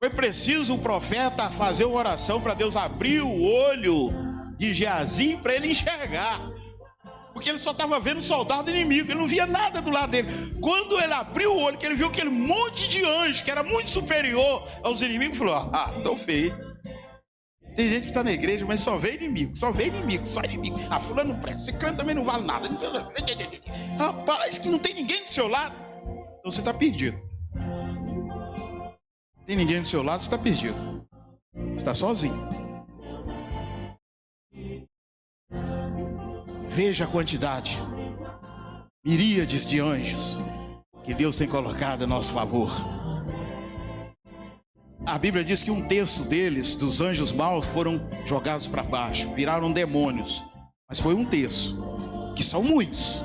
S1: Foi preciso o profeta fazer uma oração para Deus abrir o olho de Geazi para ele enxergar. Porque ele só estava vendo soldado inimigo, ele não via nada do lado dele. Quando ele abriu o olho, que ele viu aquele monte de anjos, que era muito superior aos inimigos, falou: tô feio. Tem gente que está na igreja, mas só vê inimigo, só inimigo. Fulano não presta, esse crente também não vale nada. Rapaz, que não tem ninguém do seu lado. Então você está perdido. Tem ninguém do seu lado, você está perdido. Você está sozinho. Veja a quantidade, miríades de anjos que Deus tem colocado a nosso favor. A Bíblia diz que 1/3 deles, dos anjos maus, foram jogados para baixo, viraram demônios. Mas foi 1/3, que são muitos.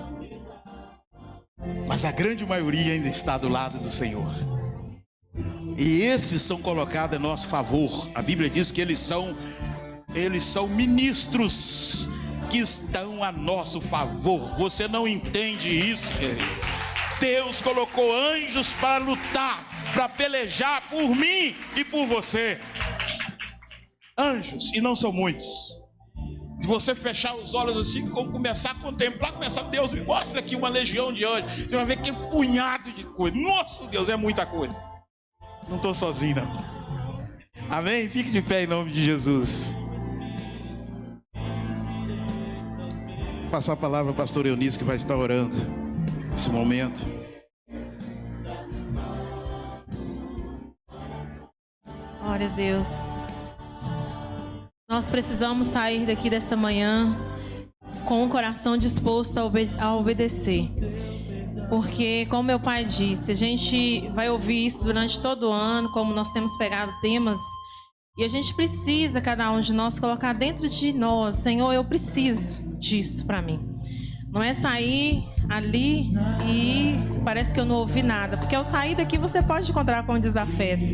S1: Mas a grande maioria ainda está do lado do Senhor. E esses são colocados a nosso favor. A Bíblia diz que eles são ministros que estão a nosso favor. Você não entende isso, querido? Deus colocou anjos para lutar, para pelejar por mim e por você. Anjos, e não são muitos. Se você fechar os olhos assim, começar a contemplar, Deus me mostra aqui uma legião de anjos, você vai ver que é um punhado de coisa. Nossa, Deus, é muita coisa. Não estou sozinho, não. Amém? Fique de pé em nome de Jesus. Vou passar a palavra ao pastor Eunice, que vai estar orando nesse momento.
S2: Glória a Deus. Nós precisamos sair daqui desta manhã com o coração disposto a obedecer. Porque, como meu pai disse, a gente vai ouvir isso durante todo o ano, como nós temos pegado temas E a gente precisa, cada um de nós, colocar dentro de nós: Senhor, eu preciso disso para mim. Não é sair ali e parece que eu não ouvi nada. Porque ao sair daqui você pode encontrar com um desafeto.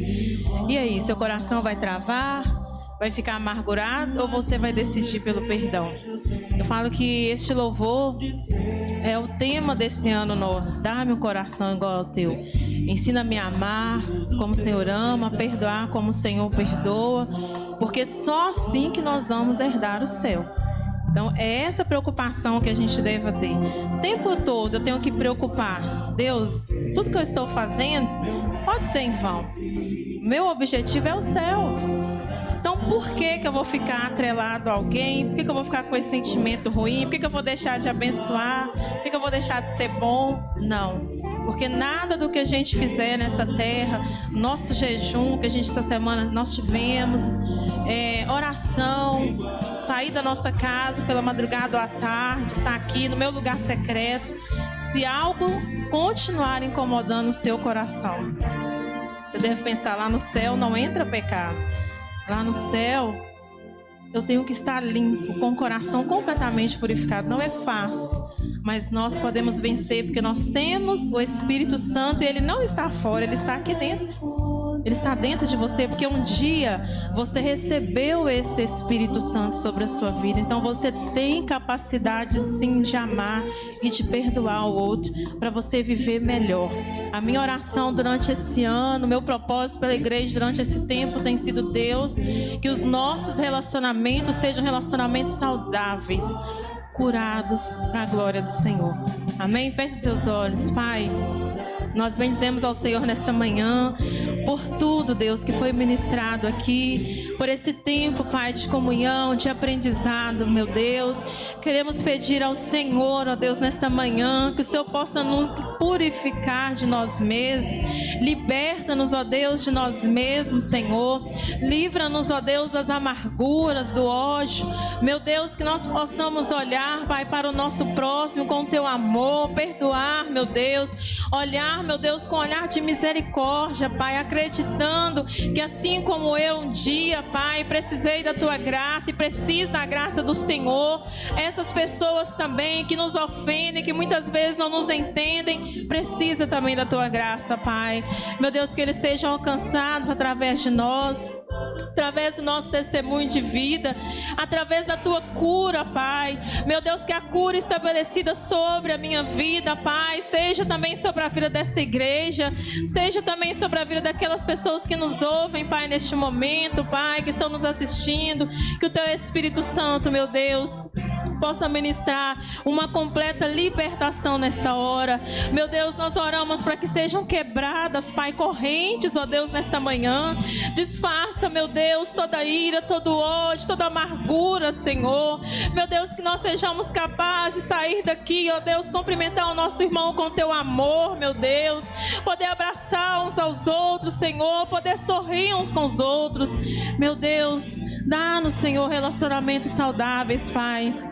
S2: E aí, seu coração vai travar? Vai ficar amargurado? Ou você vai decidir pelo perdão? Eu falo que este louvor é o tema desse ano nosso. Dá-me um coração igual ao teu. Ensina-me a amar como o Senhor ama, perdoar como o Senhor perdoa. Porque só assim que nós vamos herdar o céu. Então, é essa preocupação que a gente deve ter. O tempo todo eu tenho que preocupar. Deus, tudo que eu estou fazendo pode ser em vão. Meu objetivo é o céu. Então, por que eu vou ficar atrelado a alguém? Por que eu vou ficar com esse sentimento ruim? Por que eu vou deixar de abençoar? Por que eu vou deixar de ser bom? Não. Porque nada do que a gente fizer nessa terra, nosso jejum que a gente essa semana nós tivemos, oração, sair da nossa casa pela madrugada ou à tarde, estar aqui no meu lugar secreto, se algo continuar incomodando o seu coração, você deve pensar: lá no céu não entra pecado. Lá no céu eu tenho que estar limpo, com o coração completamente purificado. Não é fácil, mas nós podemos vencer, porque nós temos o Espírito Santo e ele não está fora, ele está aqui dentro. Ele está dentro de você, porque um dia você recebeu esse Espírito Santo sobre a sua vida. Então você tem capacidade sim de amar e de perdoar o outro, para você viver melhor. A minha oração durante esse ano, meu propósito pela igreja durante esse tempo tem sido: Deus, que os nossos relacionamentos sejam relacionamentos saudáveis, curados para a glória do Senhor. Amém? Feche seus olhos. Pai, nós bendizemos ao Senhor nesta manhã por tudo, Deus, que foi ministrado aqui, por esse tempo, Pai, de comunhão, de aprendizado, meu Deus. Queremos pedir ao Senhor, ó Deus, nesta manhã, que o Senhor possa nos purificar de nós mesmos. Liberta-nos, ó Deus, de nós mesmos, Senhor. Livra-nos, ó Deus, das amarguras, do ódio. Meu Deus, que nós possamos olhar, Pai, para o nosso próximo com o teu amor, perdoar, meu Deus, olhar, meu Deus, com um olhar de misericórdia, Pai, acreditando que assim como eu um dia, Pai, precisei da tua graça e preciso da graça do Senhor, essas pessoas também que nos ofendem, que muitas vezes não nos entendem, precisa também da tua graça, Pai. Meu Deus, que eles sejam alcançados através de nós, através do nosso testemunho de vida, através da tua cura, Pai. Meu Deus, que a cura estabelecida sobre a minha vida, Pai, seja também sobre a vida desta igreja, seja também sobre a vida daquelas pessoas que nos ouvem, Pai, neste momento, Pai, que estão nos assistindo. Que o teu Espírito Santo, meu Deus, possa ministrar uma completa libertação nesta hora. Meu Deus, nós oramos para que sejam quebradas, Pai, correntes, ó Deus, nesta manhã. Disfarça, meu Deus, toda ira, todo ódio, toda amargura, Senhor. Meu Deus, que nós sejamos capazes de sair daqui, ó Deus, cumprimentar o nosso irmão com teu amor, meu Deus. Poder abraçar uns aos outros, Senhor. Poder sorrir uns com os outros. Meu Deus, dá-nos, Senhor, relacionamentos saudáveis, Pai.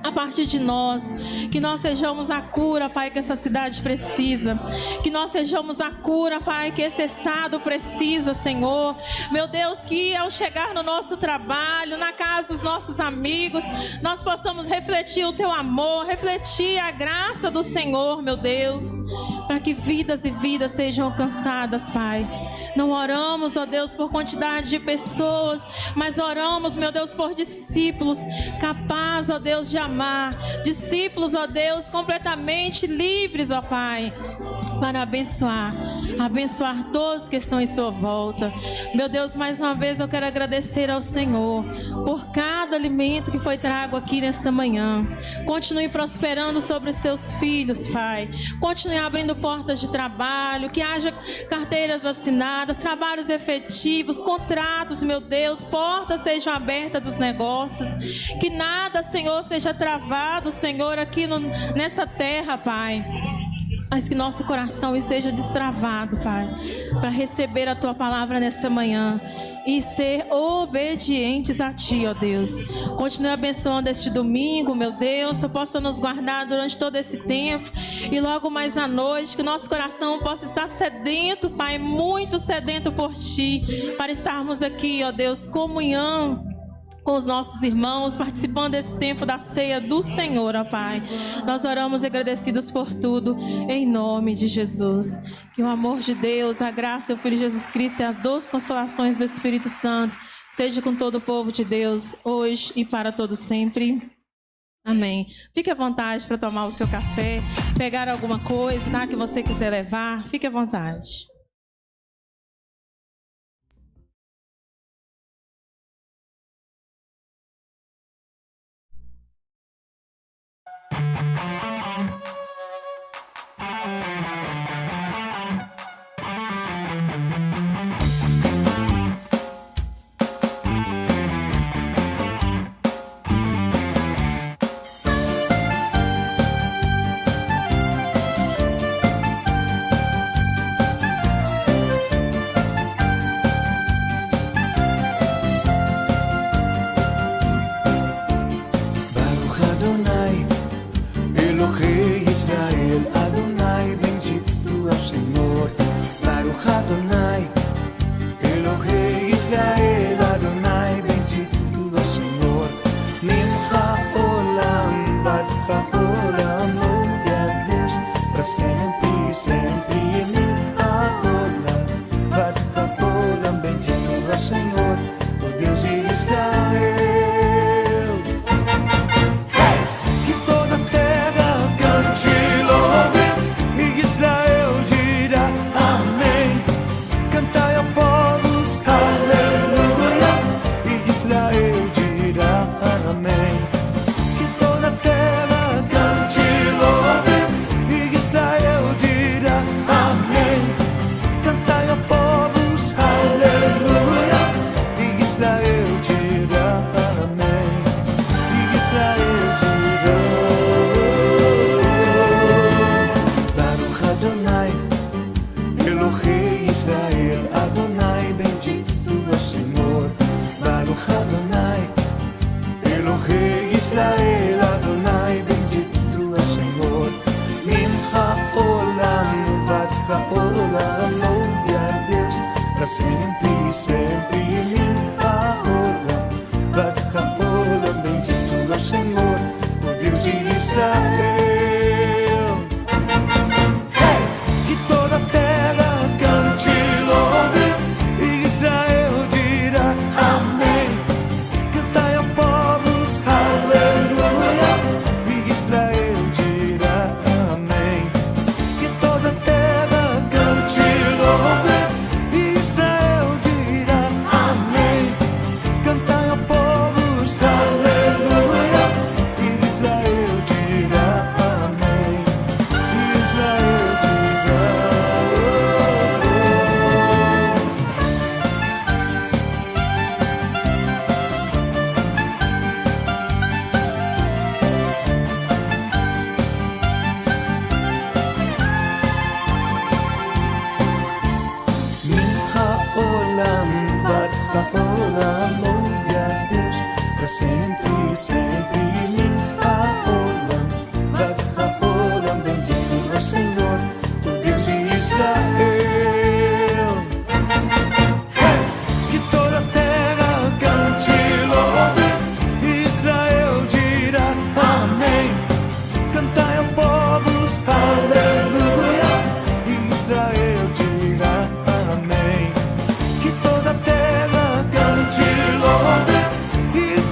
S2: A partir de nós, que nós sejamos a cura, Pai, que essa cidade precisa, que nós sejamos a cura, Pai, que esse estado precisa, Senhor. Meu Deus, que ao chegar no nosso trabalho, na casa dos nossos amigos, nós possamos refletir o teu amor, refletir a graça do Senhor, meu Deus, para que vidas e vidas sejam alcançadas, Pai. Não oramos, ó Deus, por quantidade de pessoas, mas oramos, meu Deus, por discípulos capazes, ó Deus, de amar. Discípulos, ó Deus, completamente livres, ó Pai, para abençoar todos que estão em sua volta. Meu Deus, mais uma vez eu quero agradecer ao Senhor por cada alimento que foi trago aqui nesta manhã. Continue prosperando sobre os teus filhos, Pai. Continue abrindo portas de trabalho, que haja carteiras assinadas, trabalhos efetivos, contratos, meu Deus, portas sejam abertas dos negócios, que nada, Senhor, seja travado, Senhor, aqui nessa terra, Pai. mas que nosso coração esteja destravado, Pai, para receber a Tua palavra nessa manhã e ser obedientes a Ti, ó Deus. Continue abençoando este domingo, meu Deus, que possa nos guardar durante todo esse tempo e logo mais à noite, que nosso coração possa estar sedento, Pai, muito sedento por Ti, para estarmos aqui, ó Deus, comunhão com os nossos irmãos, participando desse tempo da ceia do Senhor, ó Pai. Nós oramos agradecidos por tudo, em nome de Jesus. Que o amor de Deus, a graça do Filho Jesus Cristo e as doces consolações do Espírito Santo seja com todo o povo de Deus, hoje e para todo sempre. Amém. Fique à vontade para tomar o seu café, pegar alguma coisa, tá, que você quiser levar. Fique à vontade.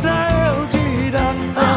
S3: Israel dirá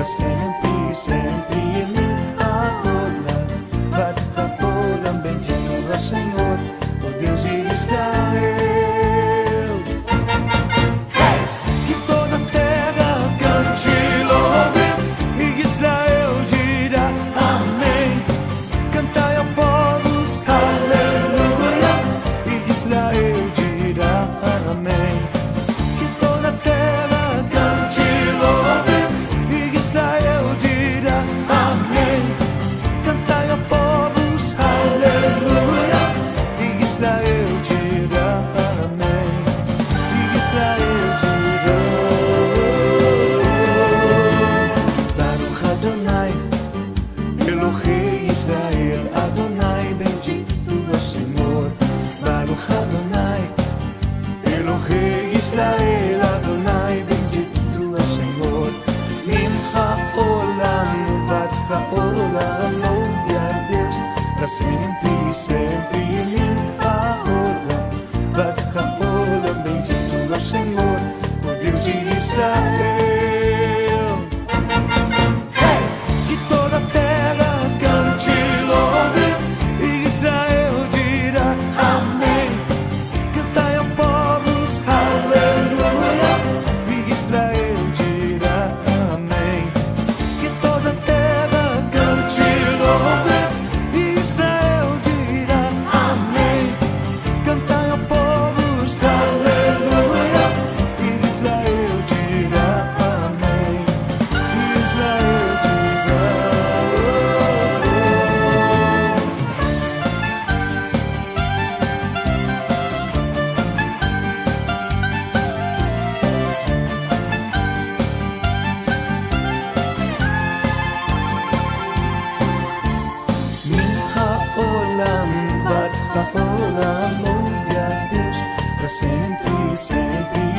S3: sempre, sempre em mim. sempre, sempre